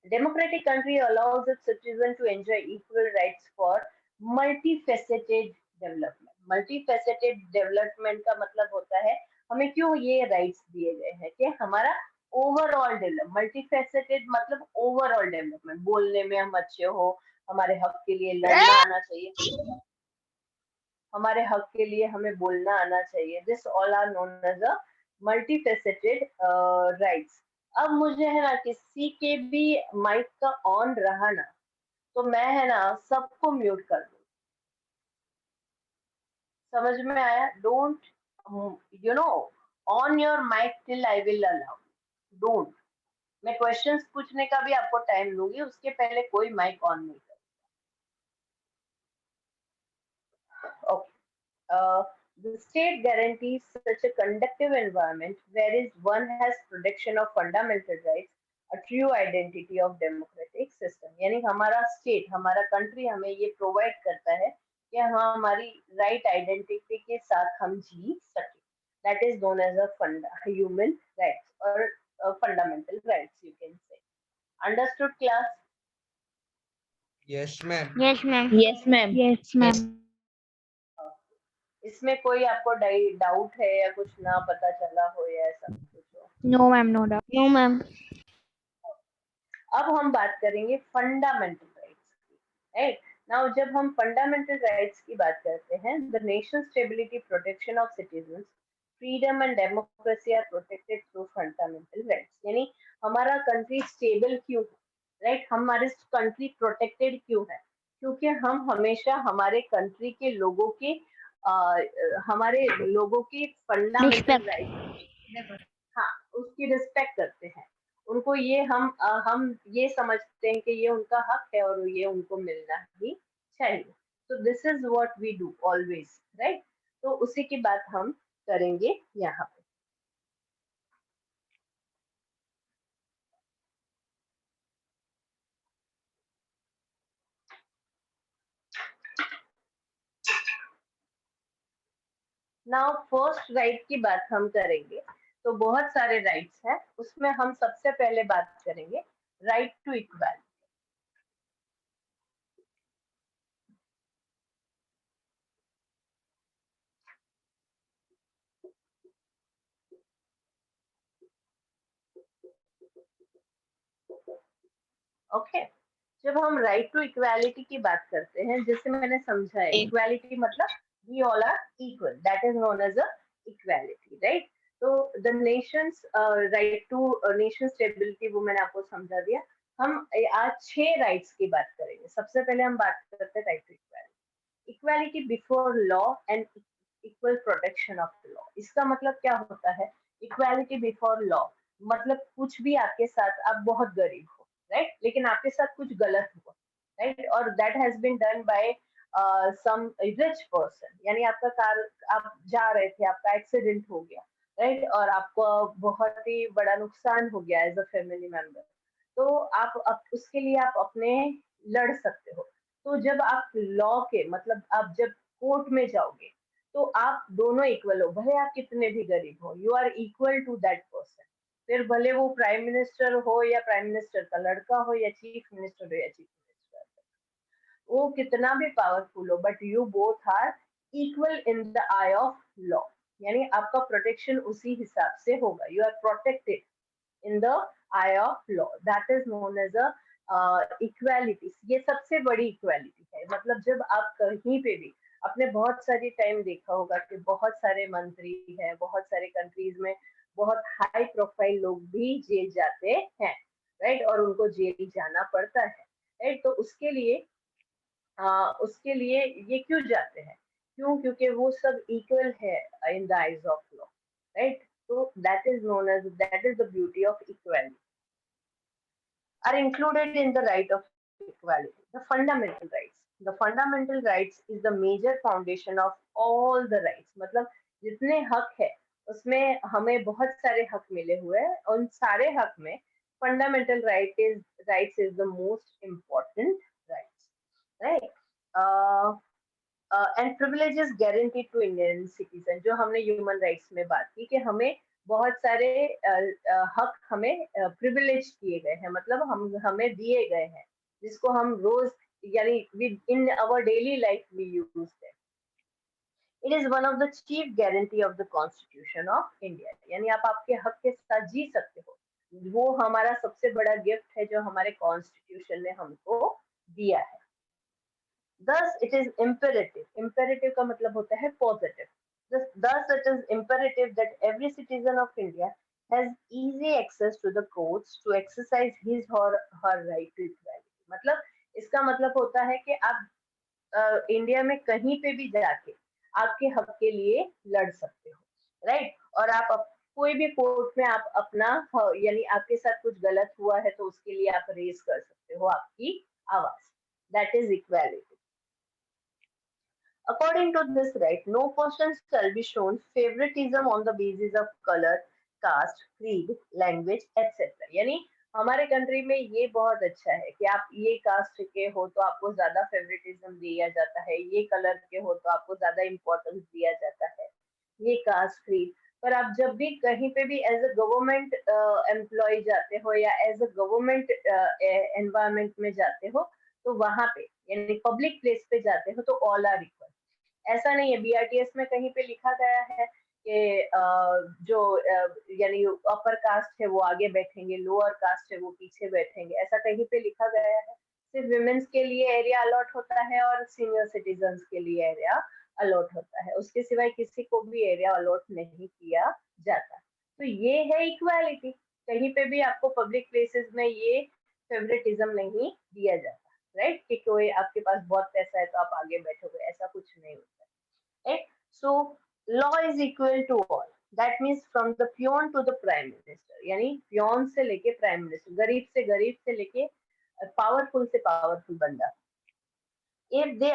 S2: Democratic country allows its citizen to enjoy equal rights for multifaceted development. Multifaceted development का मतलब होता है हमें क्यों ये राइट्स दिए गए हैं कि हमारा ओवरऑल डेवलप, मल्टीफेसेटेड मतलब ओवरऑल डेवलपमेंट। बोलने में हम अच्छे हो, हमारे हक के लिए लड़ना आना चाहिए, हमारे हक के लिए हमें बोलना आना चाहिए। This all are known as a multifaceted rights. अब मुझे है ना किसी के भी माइक का ऑन रहा ना तो मैं है ना सबको म्यूट कर दूँ। समझ में आया? Don't on your mic till I will allow. Don't. मैं क्वेश्चंस पूछने का भी आपको टाइम दूंगी, उसके पहले कोई माइक ऑन नहीं कर। Okay. The state guarantees such a conducive environment wherein one has protection of fundamental rights, a true identity of democratic system. यानी हमारा स्टेट, हमारा कंट्री हमें ये प्रोवाइड करता है कि हम हमारी राइट आइडेंटिटी के साथ हम जी सके। That is known as a human rights or fundamental rights, you can say. Understood, class?
S7: Yes, ma'am.
S8: Yes, ma'am.
S4: Yes, ma'am.
S1: Yes, ma'am.
S2: इसमें कोई आपको डाउट है या कुछ ना पता चला हो या ऐसा कुछ हो?
S1: No, ma'am, no doubt.
S8: No, ma'am.
S2: अब हम बात करेंगे फंडामेंटल राइट्स की, राइट। नाउ जब हम फंडामेंटल राइट्स की बात करते हैं, the nation stability, protection of citizens, freedom and democracy are protected through fundamental rights. यानी हमारा कंट्री स्टेबल क्यों है, राइट। हमारी कंट्री प्रोटेक्टेड क्यों है? क्योंकि हम हमेशा हमारे कंट्री के लोगों के हमारे लोगों की फंडामेंटल
S8: Respect.
S2: राइट्स, हाँ, उसकी रिस्पेक्ट करते हैं। उनको ये हम ये समझते हैं कि ये उनका हक है और ये उनको मिलना ही चाहिए। तो this is what we do always, right. तो उसी की बात हम करेंगे यहाँ पे। नाउ फर्स्ट राइट की बात हम करेंगे। तो बहुत सारे राइट्स हैं, उसमें हम सबसे पहले बात करेंगे राइट टू इक्वालिटी। ओके। जब हम राइट टू इक्वालिटी की बात करते हैं, जैसे मैंने समझा है, इक्वालिटी मतलब we all are equal, that is known as a equality, right. तो the nations right to nation stability, वो मैंने आपको समझा दिया। हम आज 6 राइट्स की बात करेंगे। सबसे पहले हम बात करते हैं right to equality. Equality before law and equal protection of law. इसका मतलब क्या होता है? इक्वालिटी बिफोर लॉ, मतलब कुछ भी आपके साथ, आप बहुत गरीब हो, राइट, लेकिन आपके साथ कुछ गलत हुआ, राइट, और that has been done by some rich person, यानी आपका कार, आप जा रहे थे, आपका एक्सीडेंट हो गया, राइट, और आपको बहुत ही बड़ा नुकसान हो गया एज अ फैमिली मेंबर, तो आप उसके लिए आप अपने लड़ सकते हो। तो जब आप लॉ के, मतलब आप जब कोर्ट में जाओगे तो आप दोनों इक्वल हो, भले आप कितने भी गरीब हो, you are equal to that person. फिर भले वो प्राइम मिनिस्टर हो या प्राइम मिनिस्टर का लड़का हो या चीफ मिनिस्टर हो या चीफ मिनिस्टर, वो कितना भी पावरफुल हो, but you both are equal in the eye of law, यानी आपका प्रोटेक्शन उसी हिसाब से होगा, you are protected in the eye of law, that is known as a equality। ये सबसे बड़ी इक्वालिटी है। मतलब जब आप कहीं पे भी, आपने बहुत सारी टाइम देखा होगा कि बहुत सारे मंत्री हैं, बहुत सारे कंट्रीज में बहुत हाई प्रोफाइल लोग भी जेल जाते हैं, राइट, और उनको जेल जाना पड़ता है, राइट। तो उसके लिए ये क्यों जाते हैं? क्यों? क्योंकि वो सब इक्वल है इन the eyes of law, right. So that is known as, that is the beauty of equality, are included in the right of equality, the fundamental rights। The fundamental rights is the major foundation of all the rights। मतलब जितने हक है उसमें हमें बहुत सारे हक मिले हुए हैं, उन सारे हक में fundamental rights is the most important rights, right। And privileges guaranteed to Indian citizen, जो हमने ह्यूमन राइट्स में बात की कि हमें बहुत सारे हक हमें प्रिविलेज किए गए हैं, मतलब हमें दिए गए हैं, जिसको हम रोज, यानी in our daily life we use that. It is one of the chief guarantee of the constitution of India, यानी आप आपके हक के साथ जी सकते हो, वो हमारा सबसे बड़ा गिफ्ट है जो हमारे कॉन्स्टिट्यूशन ने हमको दिया है। Thus it is imperative, imperative का मतलब होता है positive, thus it is imperative that every citizen of India has easy access to the courts to exercise his or her right to equality। मतलब इसका मतलब होता है कि आप इंडिया में कहीं पे भी जाके आपके हक के लिए लड़ सकते हो, राइट, और आप कोई भी कोर्ट में आप अपना, यानी आपके साथ कुछ गलत हुआ है तो उसके लिए आप रेज कर सकते हो आपकी आवाज, that is equality. According to this right, no person shall be shown favoritism on the basis of color, caste, creed, language, etc। यानी हमारे कंट्री में ये बहुत अच्छा है कि आप ये कास्ट के हो तो आपको ज्यादा फेवरेटिज्म दिया जाता है, ये कलर के हो तो आपको ज्यादा इम्पोर्टेंस दिया जाता है, ये कास्ट, क्रीड। पर आप जब भी कहीं पे भी एज अ गवर्नमेंट एम्प्लॉय जाते हो या एज अ गवर्नमेंट एनवायरमेंट में जाते हो, तो वहां पे, यानी पब्लिक प्लेस पे जाते हो, तो ऑल आर इक्वल। ऐसा नहीं है बीआरटीएस में कहीं पे लिखा गया है कि जो यानी अपर कास्ट है वो आगे बैठेंगे, लोअर कास्ट है वो पीछे बैठेंगे, ऐसा कहीं पे लिखा गया है? सिर्फ विमेन्स के लिए एरिया अलॉट होता है और सीनियर सिटीजन्स के लिए एरिया अलॉट होता है, उसके सिवाय किसी को भी एरिया अलॉट नहीं किया जाता। तो ये है इक्वालिटी, कहीं पे भी आपको पब्लिक प्लेसेस में ये फेवरेटिज्म नहीं दिया जाता, राइट, कि कोई आपके पास बहुत पैसा है तो आप आगे बैठोगे, ऐसा कुछ नहीं होता, right. So law is equal to all, that means from the peon to the prime minister, यानी पियोन से लेके प्राइम मिनिस्टर, गरीब से लेके पावरफुल से पावरफुल बंदा। If they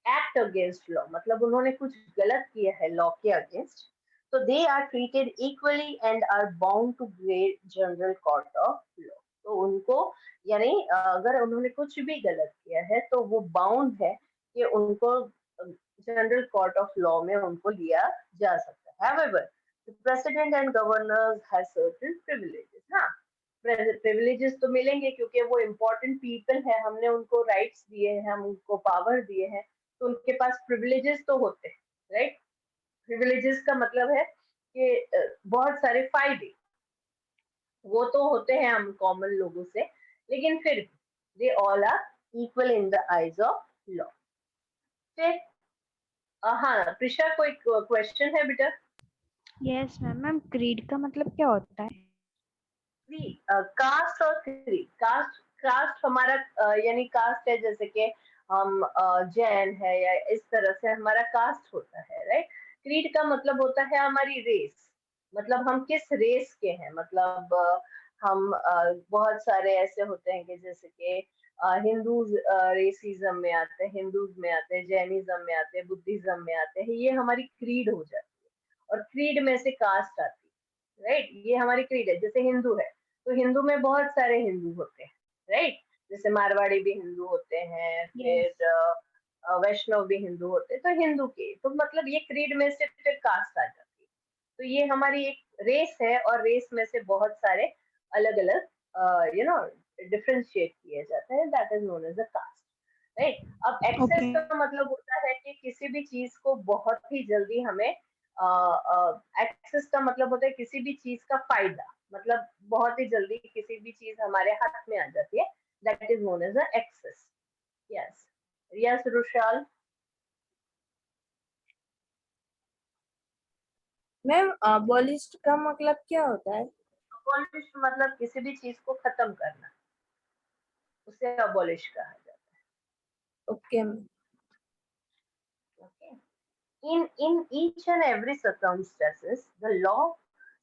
S2: act against law, मतलब उन्होंने कुछ गलत किया है लॉ के अगेंस्ट, तो they are treated equally and are bound to great general court of law. तो उनको, यानी अगर उन्होंने कुछ भी गलत किया है तो वो बाउंड है कि उनको जनरल कोर्ट ऑफ लॉ में उनको लिया जा सकता है। However, the president and governors have certain privileges। हाँ, प्रिविलेजेस तो मिलेंगे क्योंकि वो इम्पोर्टेंट पीपल है, हमने उनको राइट्स दिए हैं, हम उनको पावर दिए हैं, तो उनके पास प्रिविलेजेस तो होते हैं, राइट। प्रिविलेजेस का मतलब है कि बहुत सारे फायदे वो तो होते हैं हम कॉमन लोगों से, लेकिन फिर they all are equal in the eyes of law. फिर हाँ प्रिशा, कोई क्वेश्चन है बेटा?
S1: Yes ma'am. मैम क्रीड का मतलब क्या होता है?
S2: कास्ट और क्रीड, कास्ट हमारा यानी कास्ट है, जैसे कि हम जैन है या इस तरह से हमारा कास्ट होता है, राइट। क्रीड का मतलब होता है हमारी रेस, मतलब हम किस रेस के हैं, मतलब हम बहुत सारे ऐसे होते हैं कि जैसे कि हिंदूज रेसिज्म में आते हैं, हिंदूज में आते हैं, जैनिज्म में आते हैं, बुद्धिज्म में आते हैं, ये हमारी क्रीड हो जाती है। और क्रीड में से कास्ट आती है, राइट, ये हमारी क्रीड है। जैसे हिंदू है तो हिंदू में बहुत सारे हिंदू होते हैं, राइट, जैसे मारवाड़ी भी हिंदू होते हैं, फिर वैष्णव भी हिंदू होते हैं, तो हिंदू के तो मतलब ये क्रीड में से फिर कास्ट आ जाती है। तो ये हमारी एक रेस है और रेस में से बहुत सारे अलग अलग डिफरेंशिएट किए जाते हैं, that is known as a caste, right. अब एक्सेस
S1: Okay.
S2: का मतलब होता है कि किसी भी चीज को बहुत ही जल्दी हमें एक्सेस का मतलब होता है किसी भी चीज का फायदा, मतलब बहुत ही जल्दी किसी भी चीज हमारे हाथ में आ जाती है, that is known as a access. Yes, yes Rushal.
S5: Ma'am abolished का मतलब क्या होता है?
S2: अबॉलिश मतलब किसी भी चीज को खत्म करना, उसे अबॉलिश कहा जाता
S5: ओके मैम।
S2: है। Okay, in each and every circumstances the law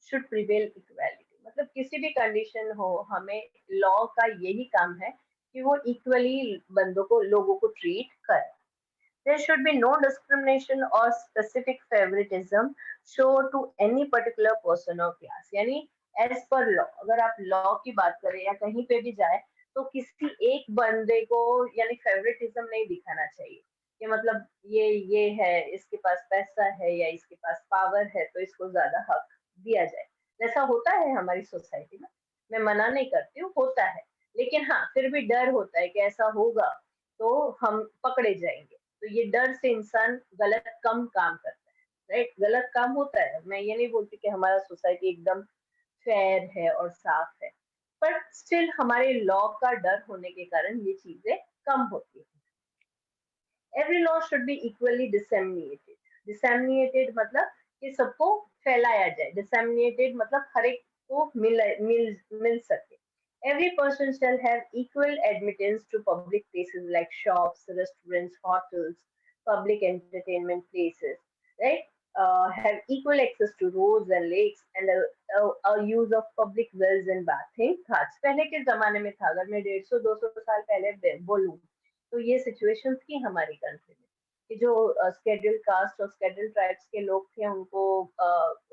S2: should prevail equality, मतलब किसी भी कंडीशन हो हमें लॉ का यही काम है कि वो इक्वली बंदों को, लोगों को ट्रीट करे। There should be no discrimination or specific favoritism shown to any particular person or class, यानी as per law, अगर आप लॉ की बात करें या कहीं पे भी जाए तो किसी एक बंदे को यानी फेवरेटिज्म नहीं दिखाना चाहिए कि मतलब ये है, इसके पास पैसा है या इसके पास पावर है तो इसको ज्यादा हक दिया जाए। जैसा होता है हमारी सोसाइटी में, मैं मना नहीं करती हूँ, होता है, लेकिन हाँ फिर भी डर होता है कि ऐसा होगा तो हम पकड़े जाएंगे, तो ये डर से इंसान गलत कम काम करता है, राइट। गलत काम होता है, मैं ये नहीं बोलती कि हमारा सोसाइटी एकदम फेयर है और साफ है, पर स्टिल हमारे लॉ का डर होने के कारण ये चीजें कम होती है। Every law should be equally disseminated, disseminated मतलब कि सबको फैलाया जाए, डिसेमिनेटेड मतलब हर एक को मिल सके। Every person shall have equal admittance to public places like shops, restaurants, hotels, public entertainment places, right? Have equal access to roads and lakes and a use of public wells and bathing ghats। पहले के जमाने में था, अगर मैं 150-200 साल पहले बोलूं तो ये सिचुएशंस थी हमारी कंट्री में कि जो स्केड्यूल कास्ट और स्केड्यूल ट्राइब्स के लोग थे उनको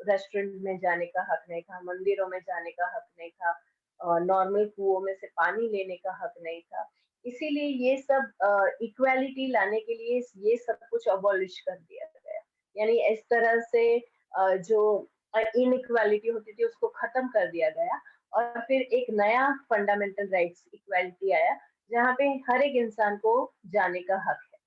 S2: रेस्टोरेंट में जाने का हक नहीं था, मंदिरों में जाने का हक नहीं था, नॉर्मल कुओं में से पानी लेने का हक नहीं था। इसीलिए ये सब इक्वालिटी लाने के लिए ये सब कुछ अबॉलिश कर दिया गया, यानी इस तरह से जो इनइक्वालिटी होती थी उसको खत्म कर दिया गया और फिर एक नया फंडामेंटल राइट्स इक्वालिटी आया जहाँ पे हर एक इंसान को जाने का हक है।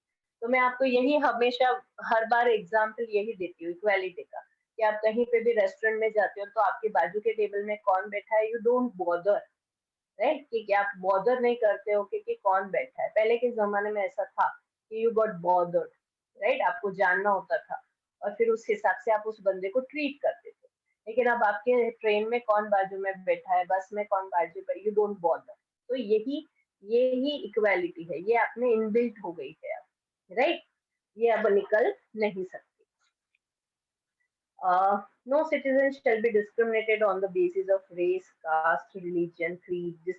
S2: तो मैं आपको यही हमेशा हर बार एग्जाम्पल यही देती हूँ इक्वालिटी का, कि आप कहीं पे भी रेस्टोरेंट में जाते हो तो आपके बाजू के टेबल में कौन बैठा है, यू डोंट बॉदर, राइट, कि आप बॉदर नहीं करते हो कि कौन बैठा है। पहले के जमाने में ऐसा था कि यू गॉट बॉदर्ड, राइट, आपको जानना होता था और फिर उस हिसाब से आप उस बंदे को ट्रीट करते थे। लेकिन अब आपके ट्रेन में कौन बाजू में बैठा है, बस में कौन बाजू पर, यू डोंट बॉदर। तो यही इक्वालिटी है, ये आपने इनबिल्ट हो गई है अब, राइट, ये अब निकल नहीं सकती। No citizen shall be discriminated on the basis of race, caste, religion, creed,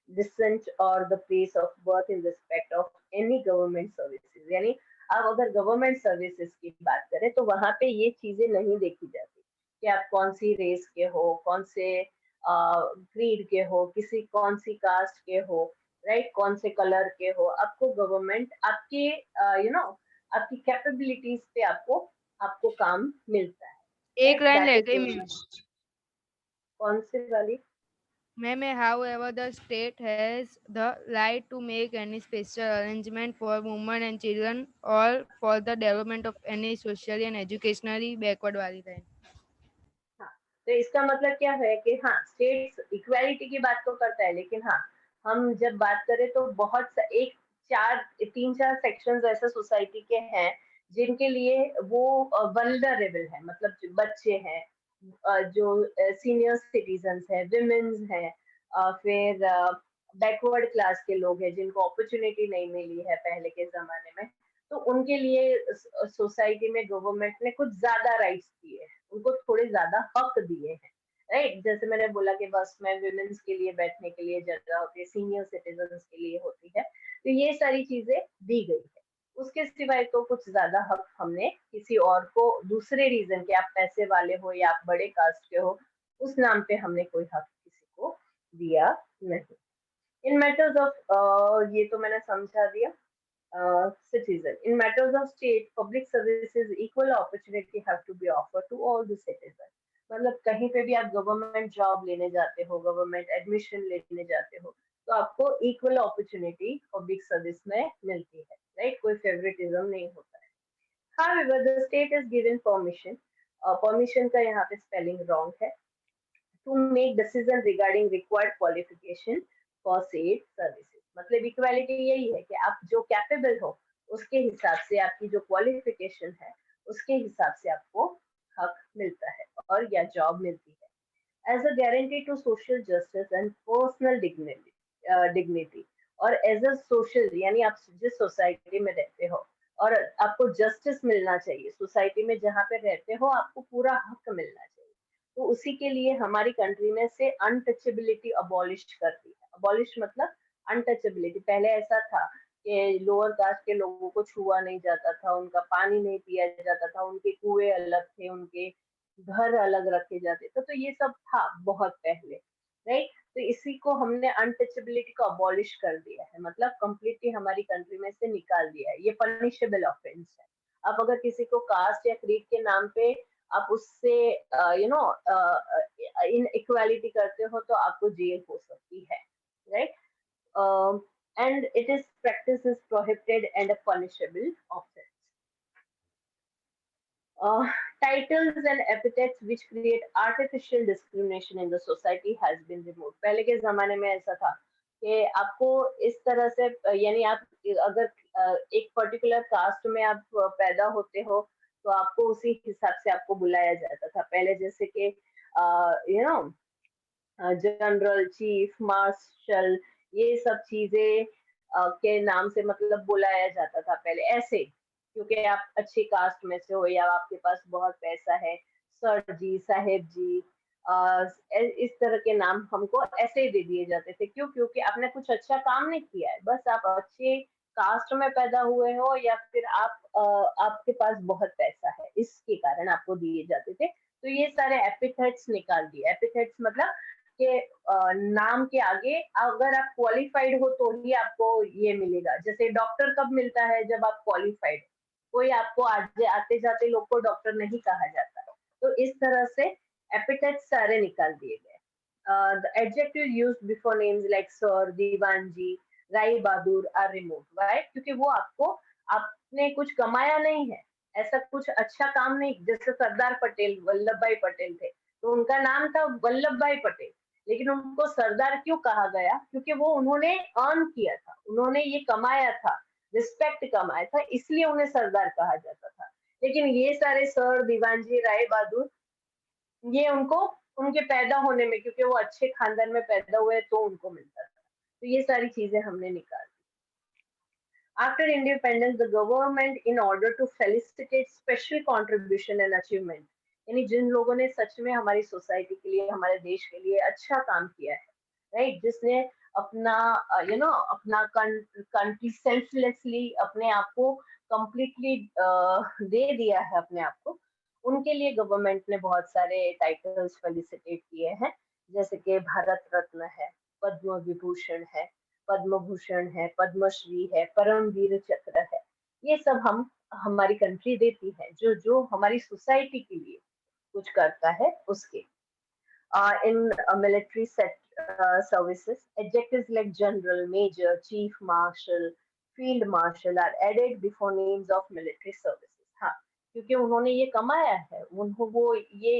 S2: descent or the place of birth in respect of any government services। यानी अब अगर गवर्नमेंट सर्विसेज की बात करें तो वहां पे ये चीजें नहीं देखी जाती कि आप कौन सी रेस के हो, कौन से क्रीड के हो, कौन सी कास्ट के हो, राइट, कौन से कलर के हो। आपको गवर्नमेंट आपके आपकी कैपेबिलिटीज पे आपको काम मिलता है।
S6: एक लाइन
S2: That
S6: रह
S2: is
S6: गई
S2: known
S6: मैम।
S2: as- कौन सी वाली?
S6: Ma'am, however, the state has the right to make any special arrangement for women and children or for the development of any socially and educationally backward वाली line.
S2: हाँ, तो इसका मतलब क्या है कि हाँ स्टेट इक्वालिटी की बात तो करता है, लेकिन हाँ हम जब बात करें तो तीन चार सेक्शंस ऐसे सोसाइटी के हैं जिनके लिए वो वल्नरेबल है, मतलब जो बच्चे हैं, जो सीनियर सिटीजन्स हैं, विमेन्स हैं, फिर बैकवर्ड क्लास के लोग हैं जिनको अपॉर्चुनिटी नहीं मिली है पहले के जमाने में, तो उनके लिए सोसाइटी में गवर्नमेंट ने कुछ ज्यादा राइट्स दिए हैं, उनको थोड़े ज्यादा हक दिए हैं, राइट। जैसे मैंने बोला कि बस में विमेन्स के लिए बैठने के लिए जगह होती है, सीनियर सिटीजन्स के लिए होती है, तो ये सारी चीजें दी गई है। उसके सिवाय तो कुछ ज्यादा हक हमने किसी और को दूसरे रीजन के, आप पैसे वाले हो या आप बड़े कास्ट के हो, उस नाम पे हमने कोई हक किसी को दिया नहीं। इन मैटर्स ऑफ ये तो मैंने समझा दिया। citizen. In matters of state, public services equal opportunity have to be offered to all the citizens. मतलब कहीं पे भी आप गवर्नमेंट जॉब लेने जाते हो, गवर्नमेंट एडमिशन लेने जाते हो, तो आपको इक्वल अपॉर्चुनिटी पब्लिक सर्विस में मिलती है, राइट। कोई फेवरेटिज्म नहीं होता है। However, the state is given permission. Permission का यहाँ पे स्पेलिंग रॉन्ग है। To make decision regarding required qualification for said services. मतलब इक्वालिटी यही है कि आप जो कैपेबल हो उसके हिसाब से, आपकी जो क्वालिफिकेशन है उसके हिसाब से आपको हक मिलता है और या जॉब मिलती है। As a guarantee to social justice and personal dignity, और एज अ सोशल यानी आप जिस सोसाइटी में रहते हो और आपको जस्टिस मिलना चाहिए, सोसाइटी में जहाँ पे रहते हो आपको पूरा हक मिलना चाहिए, तो उसी के लिए हमारी कंट्री में से अनटचेबिलिटी अबॉलिश कर दी है। अबॉलिश मतलब अनटचेबिलिटी। पहले ऐसा था कि लोअर कास्ट के लोगों को छुआ नहीं जाता था, उनका पानी नहीं पिया जाता था, उनके कुएं अलग थे, उनके घर अलग रखे जाते थे, तो ये सब था बहुत पहले, राइट। तो इसी को हमने अनटचेबिलिटी को अबॉलिश कर दिया है, मतलब कंप्लीटली हमारी कंट्री में से निकाल दिया है। ये पनिशेबल ऑफेंस है। अब अगर किसी को कास्ट या क्रीड के नाम पे आप उससे इन इक्वालिटी करते हो तो आपको जेल हो सकती है, right. And it is practice is prohibited and a punishable offence. Titles and epithets which create artificial discrimination in the society has been removed. पहले के जमाने में ऐसा था कि आपको इस तरह से यानी आप अगर एक पर्टिकुलर कास्ट में आप पैदा होते हो तो आपको उसी हिसाब से आपको बुलाया जाता था। पहले जैसे कि जनरल, चीफ, मार्शल, ये सब चीजें के नाम से मतलब बुलाया जाता था पहले ऐसे, क्योंकि आप अच्छी कास्ट में से हो या आपके पास बहुत पैसा है, सर जी, साहेब जी, इस तरह के नाम हमको ऐसे ही दे दिए जाते थे। क्यों? क्योंकि आपने कुछ अच्छा काम नहीं किया है, बस आप अच्छे कास्ट में पैदा हुए हो या फिर आपके पास बहुत पैसा है, इसके कारण आपको दिए जाते थे। तो ये सारे एपिथेट्स निकाल दिए। एपिथेट्स मतलब के नाम के आगे अगर आप क्वालिफाइड हो तो ही आपको ये मिलेगा। जैसे डॉक्टर कब मिलता है? जब आप क्वालिफाइड, कोई आपको आते जाते लोग को डॉक्टर नहीं कहा जाता। तो इस तरह से एपिथेट्स सारे निकाल दिए गए। The adjective used before names like sir, Dewan ji, Rai Bahadur are remove, right? क्योंकि वो आपने कुछ कमाया नहीं है, ऐसा कुछ अच्छा काम नहीं। जैसे सरदार पटेल, वल्लभ भाई पटेल थे, तो उनका नाम था वल्लभ भाई पटेल, लेकिन उनको सरदार क्यों कहा गया? क्योंकि वो उन्होंने अर्न किया था, उन्होंने ये कमाया था, रिस्पेक्ट कमाया था, इसलिए उन्हें सरदार कहा जाता था। लेकिन ये सारे सर, दीवान जी, राय बहादुर, ये उनको उनके पैदा होने में, क्योंकि वो अच्छे खानदान में पैदा हुए तो उनको मिलता था। तो ये सारी चीजें हमने निकाल दी। After independence, the government, in order to felicitate special contribution and achievement, यानी जिन लोगों ने सच में हमारी सोसाइटी के लिए, हमारे देश के लिए अच्छा काम किया है, राइट, जिसने अपना अपना कंट्री सेल्फलेसली अपने आप को कंप्लीटली दे दिया है अपने आप को, उनके लिए गवर्नमेंट ने बहुत सारे टाइटल्स फेलिसिटेट किए हैं। जैसे कि भारत रत्न है, पद्म विभूषण है, पद्म भूषण है, पद्मश्री है, परमवीर चक्र है। ये सब हमारी कंट्री देती है, जो जो हमारी सोसाइटी के लिए कुछ करता है उसके। In military services, adjectives like general, major, chief marshal, field marshal are added before names of military services. हाँ, क्योंकि उन्होंने ये कमाया है, उनको वो ये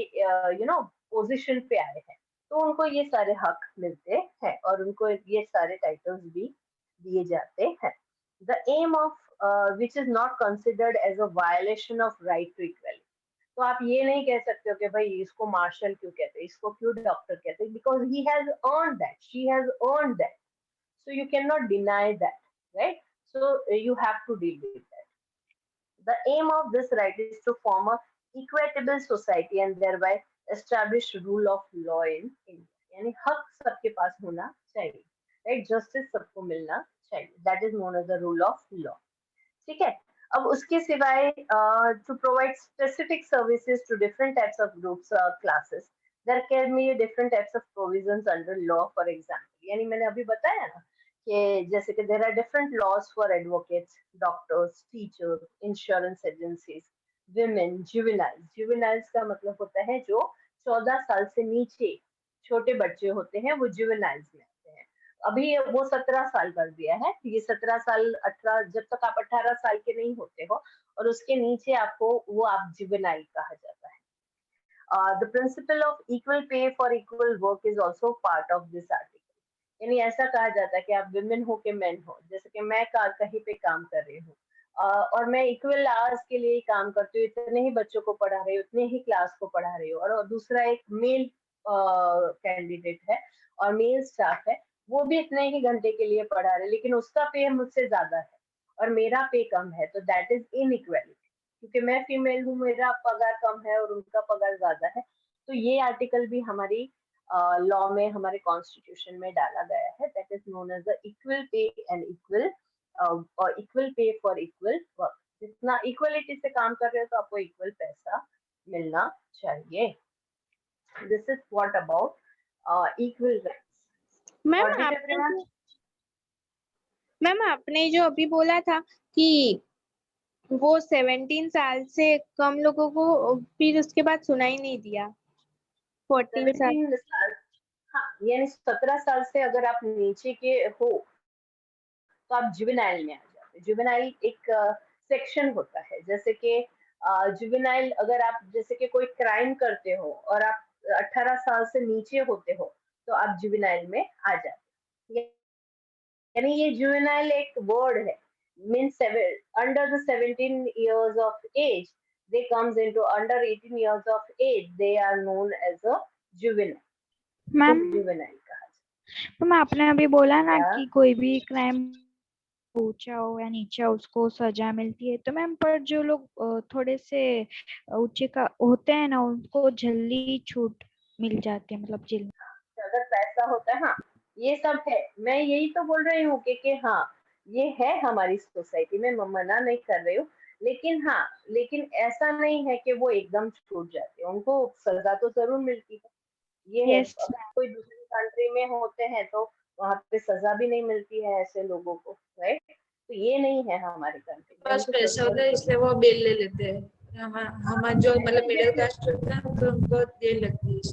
S2: पोजीशन पे आए हैं, तो उनको ये सारे हक मिलते हैं और उनको ये सारे टाइटल्स भी दिए जाते हैं। The aim of which is not considered as a violation of right to equality. तो आप ये नहीं कह सकते हो कि भाई इसको मार्शल क्यों कहते हैं, इसको क्यों डॉक्टर कहते हैं, because he has earn that, she has earn that, so you can not deny that, right? So you have to deal with that. The aim of this right is to form a equitable society and thereby establish rule of law in India. यानी हक सबके पास होना चाहिए, right, justice सबको मिलना चाहिए, that is known as the rule of law. ठीक है. अब उसके सिवाय to provide specific services to different types of groups classes, there can be different types of provisions under law. For example, यानी मैंने अभी बताया ना कि जैसे कि there are different laws for advocates, doctors, teachers, insurance agencies, women, juveniles. Juveniles का मतलब होता है जो 14 साल से नीचे छोटे बच्चे होते हैं, वो जुवेनाइल्स में आते हैं. अभी वो 17 साल कर दिया है. ये 17 साल 18, जब तक आप 18 साल के नहीं होते हो और उसके नीचे आपको, वो आप जुवेनाइल कहा जाता है. The principle of equal pay for equal work is also part of this article. यानी ऐसा कहा जाता है कि आप विमेन हो के मेन हो. जैसे कि मैं कहीं पे काम कर रही हूँ और मैं इक्वल आवर्स के लिए काम करती हूँ, इतने ही बच्चों को पढ़ा रही हूँ, उतने ही क्लास को पढ़ा रही हूँ, और दूसरा एक मेल कैंडिडेट है और मेल स्टाफ है, वो भी इतने ही घंटे के लिए पढ़ा रहे, लेकिन उसका पे मुझसे ज्यादा है और मेरा पे कम है, तो दैट इज इनइक्वालिटी. क्योंकि मैं फीमेल हूँ, मेरा पगार कम है और उनका पगार ज्यादा है. तो ये आर्टिकल भी हमारी लॉ में, हमारे कॉन्स्टिट्यूशन में डाला गया है. That is known as the equal pay and equal pay for equal work. जितना इक्वलिटी से काम कर रहे हो तो आपको इक्वल पैसा मिलना चाहिए. This is what about equal rights.
S4: Ma'am
S2: got it
S4: आपने
S2: एवरीवन?
S4: मैम आपने जो अभी बोला था कि वो 17 साल से कम लोगों को फिर उसके बाद सुनाई नहीं दिया. 14 साल.
S2: 17 साल, हाँ, यानी 17 साल से अगर आप नीचे के हो तो आप जुवेनाइल में आ जाते हैं. जुवेनाइल एक सेक्शन होता है. जैसे कि जुवेनाइल, अगर आप जैसे कि कोई क्राइम करते हो और आप 18 साल से नीचे होते हो तो आप जुवेनाइल में आ जाते हैं. यानी ये जुवेनाइल एक वर्ड है, means under the 17 years of age they comes into under 18 years of age, they are known as a juvenile.
S1: Ma'am
S2: juvenile कहा जाता
S1: मैम आपने अभी बोला ना
S2: क्या?
S1: कि कोई भी क्राइम ऊंचा हो या नीचा उसको सजा मिलती है, तो मैम पर जो लोग थोड़े से ऊंचे का होते हैं ना, उनको जल्दी छूट मिल जाती है, मतलब जेल.
S2: अगर पैसा होता है, हाँ, ये सब है. मैं यही तो बोल रही हूँ कि हाँ, ये है हमारी सोसाइटी में, मैं मना नहीं कर रही हूँ, लेकिन हाँ, लेकिन ऐसा नहीं है कि वो एकदम छूट जाते हैं, उनको सजा तो जरूर मिलती है. ये है.
S1: यस.
S2: अगर कोई दूसरी कंट्री में होते हैं तो वहां पे सजा भी नहीं मिलती है ऐसे लोगों को, राइट. तो ये नहीं है हमारी कंट्री में,
S5: पास
S2: उनको
S5: पैसा
S2: सजा
S5: होता है इसलिए वो बेल ले लेते हैं. हमारा जो मतलब मिडिल कास्ट होता है तो उनको जेल लगती है.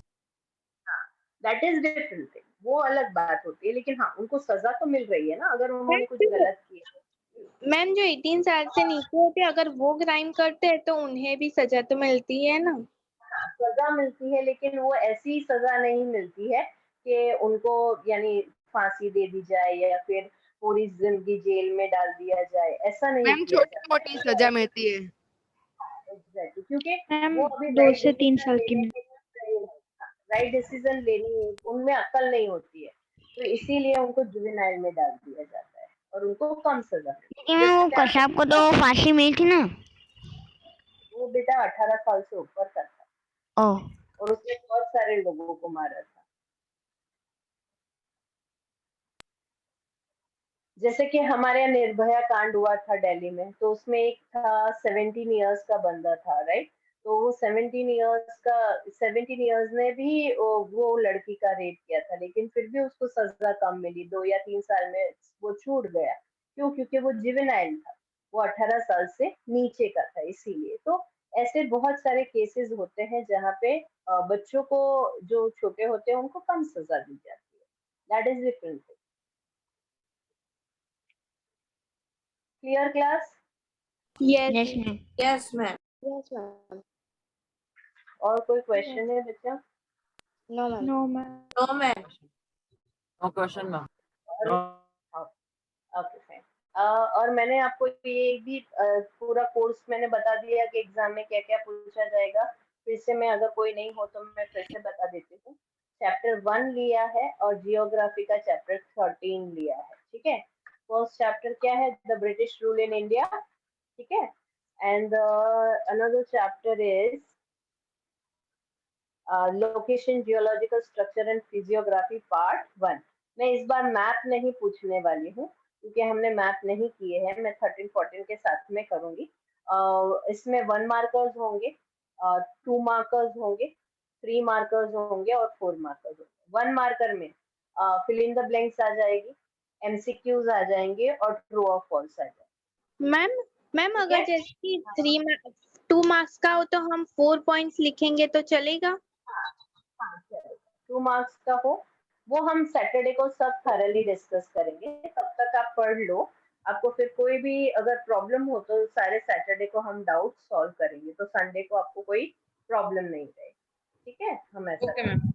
S2: दैट इज डिफरेंट थिंग, वो अलग बात होती है. लेकिन हाँ, उनको सजा तो मिल रही है ना, अगर उन्होंने कुछ गलत किया.
S4: मैम जो 18 साल से नीचे होते हैं, अगर वो क्राइम करते हैं तो उन्हें भी सजा तो मिलती है ना.
S2: सजा मिलती है, लेकिन वो ऐसी सजा नहीं मिलती है कि उनको यानी फांसी दे दी जाए या फिर पूरी जिंदगी जेल में डाल दिया जाए, ऐसा नहीं
S6: मैम
S2: किया
S6: छोटी
S2: जाता.
S6: मोटी सजा मिलती है.
S2: एग्जैक्टली, क्योंकि
S1: मैम
S2: वो अभी
S1: 2
S2: राइट
S1: से 3
S2: डिसीजन
S1: साल की
S2: लेने के लिए, राइट डिसीजन लेनी उनमें अक्ल नहीं होती है, तो इसीलिए उनको जुवेनाइल में डाल दिया जाता है और उनको कम सजा मिलती है.
S8: लेकिन मैम वो
S2: जैसे आपने
S8: कसाब को तो फांसी मिली थी ना.
S2: वो बेटा 18 साल से ऊपर का था
S8: ओह.
S2: और उसने बहुत सारे लोगों को मारा था. जैसे कि हमारे यहाँ निर्भया कांड हुआ था दिल्ली में, तो उसमें एक था 17 इयर्स का बंदा था, राइट. तो वो 17 इयर्स ने भी वो लड़की का रेप किया था, लेकिन फिर भी उसको सजा कम मिली, 2 या 3 साल में वो छूट गया. क्यों? क्योंकि वो जुवेनाइल था, वो 18 साल से नीचे का था. इसीलिए तो ऐसे बहुत सारे केसेस होते हैं जहाँ पे बच्चों को, जो छोटे होते हैं, उनको कम सजा दी जाती है. That is different. Clear class?
S4: Yes.
S8: Yes ma'am.
S5: Yes ma'am.
S4: Yes ma'am.
S2: और कोई क्वेश्चन है बच्चा?
S4: No ma'am.
S1: No ma'am.
S5: No ma'am.
S3: No question ma'am.
S2: Okay fine. और मैंने आपको ये भी पूरा कोर्स मैंने बता दिया कि एग्जाम में क्या क्या पूछा जाएगा. फिर से मैं, अगर कोई नहीं हो तो मैं फिर से बता देती हूँ. चैप्टर 1 लिया है और जियोग्राफी का चैप्टर 13 लिया है. ठीक है. फर्स्ट चैप्टर क्या है? The British rule in India. ठीक है. and another chapter is location geological structure and physiography part 1। मैं इस बार मैप नहीं पूछने वाली हूँ क्योंकि हमने मैप नहीं किए हैं, मैं 13-14 के साथ में करूंगी। इसमें 1 मार्कर्स होंगे, 2 मार्कर्स होंगे, 3 मार्कर्स होंगे और 4 मार्कर्स होंगे। 1 मार्कर में फिल इन द ब्लैंक्स आ जाएगी, एमसीक्यूज आ जाएंगे और ट्रू और फॉल्स आ जाएंगे।
S4: मैम मैम
S2: ठीक
S4: अगर
S2: है,
S4: जैसे कि 2 मार्क्स का हो तो हम 4 पॉइंट्स लिखेंगे तो चलेगा?
S2: हाँ चलेगा। 2 मार्क्स का हो वो हम सैटरडे को सब थरली डिस्कस करेंगे, तब तक आप पढ़ लो। आपको फिर कोई भी अगर प्रॉब्लम हो तो सारे सैटरडे को हम डाउट सॉल्व करेंगे, तो संडे को आपको कोई प्रॉब्लम नहीं रहेगी। ठीक है, हम ऐसा
S5: ओके
S2: करेंगे।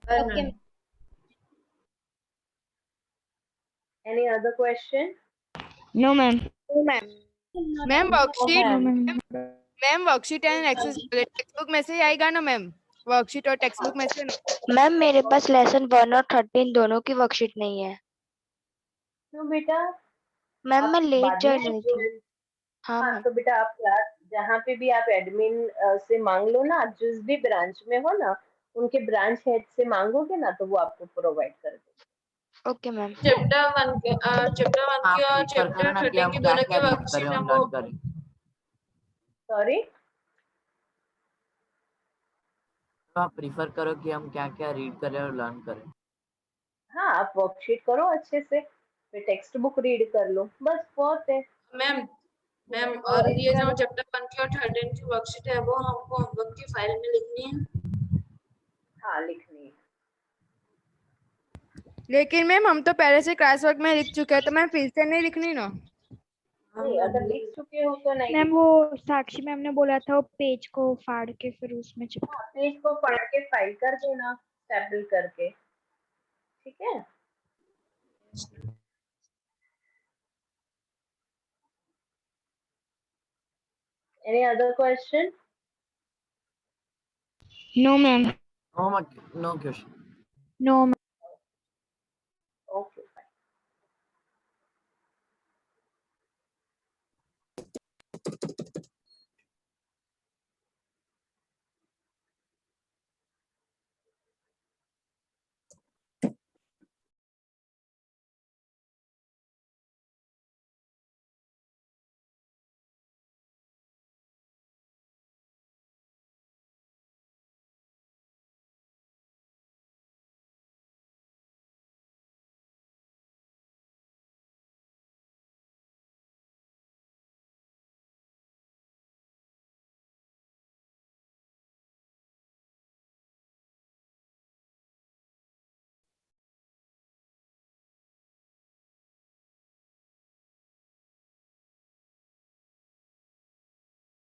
S5: Ma'am.
S4: Okay
S2: any other question?
S8: No ma'am.
S4: Ma'am.
S6: Ma'am worksheet
S1: no
S2: ma'am,
S1: ma'am.
S6: Ma'am worksheet and access textbook में से ही आएगा ना मैम? वर्कशीट और टेक्स्ट बुक में से ना?
S8: मैम मेरे पास लेसन 1 और 13 दोनों की वर्कशीट नहीं है।
S2: क्यों बेटा?
S8: मैम मैं
S2: आप
S8: लेट
S2: बाद
S8: चढ़
S2: में
S8: रही थी। हाँ
S2: हाँ
S8: मैम।
S2: तो बेटा आप क्लास जहाँ पे भी आप एडमिन से मांग लो ना, आप जिस भी ब्रांच में हो ना उनके ब्रांच हेड से मांगोगे ना तो वो आपको प्रोवाइड कर देंगे।
S8: Okay ma'am.
S5: चैप्टर 1 के
S3: आप
S5: और
S3: प्रीफर करो
S5: चैप्टर
S3: ना कि
S5: 13
S3: हम
S5: की
S3: क्या
S5: दोनों
S3: क्या
S5: की
S3: रीड करें
S5: वर्कशीट
S3: और
S5: है वो।
S3: लर्न करें।
S2: सॉरी,
S3: तो आप प्रीफर करो कि हम क्या क्या रीड करें और लर्न करें।
S2: हाँ आप वर्कशीट करो अच्छे से, फिर टेक्स्ट बुक रीड कर लो, बस बहुत है।
S5: मैम मैम
S2: और
S5: और ये
S2: एक्स्ट्रा
S5: जो चैप्टर 1 की और 13 की वर्कशीट है वो हमको होमवर्क की फाइल में लिखनी है।
S2: हाँ लिखनी है।
S6: लेकिन मैम हम तो पहले से क्लास वर्क में लिख चुके हैं, तो मैम फिर से नहीं लिखनी ना?
S2: नहीं अगर लिख चुके हो तो नहीं
S1: मैम
S2: लिखनी।
S1: वो साक्षी मैम ने बोला था वो पेज को फाड़ के फिर उसमें चिपका।
S2: हाँ पेज को पढ़ के फाइल कर देना स्टेपल करके। ठीक है, any other question?
S8: No ma'am.
S3: No question.
S1: No
S2: okay fine.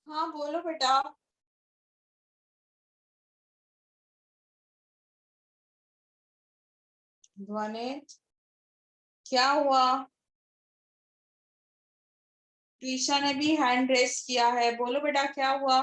S5: हाँ बोलो बेटा। ध्वनित क्या हुआ? प्रीशा ने भी हैंड रेस किया है, बोलो बेटा क्या हुआ?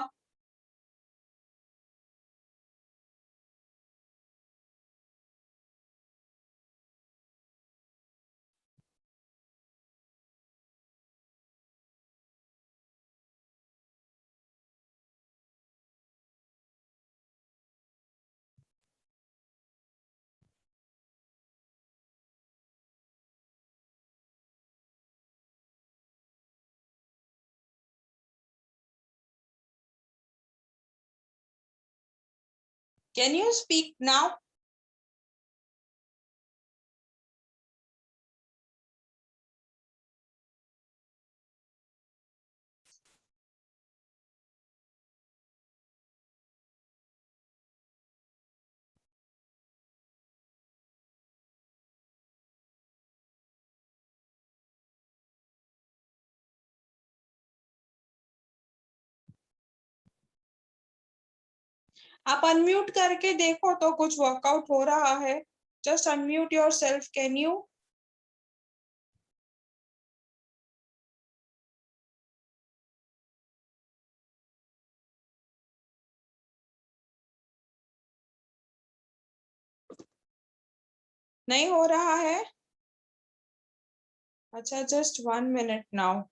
S5: Can you speak now? आप अनम्यूट करके देखो तो कुछ वर्कआउट हो रहा है। Just unmute yourself, can you? नहीं हो रहा है? अच्छा, जस्ट 1 minute नाउ।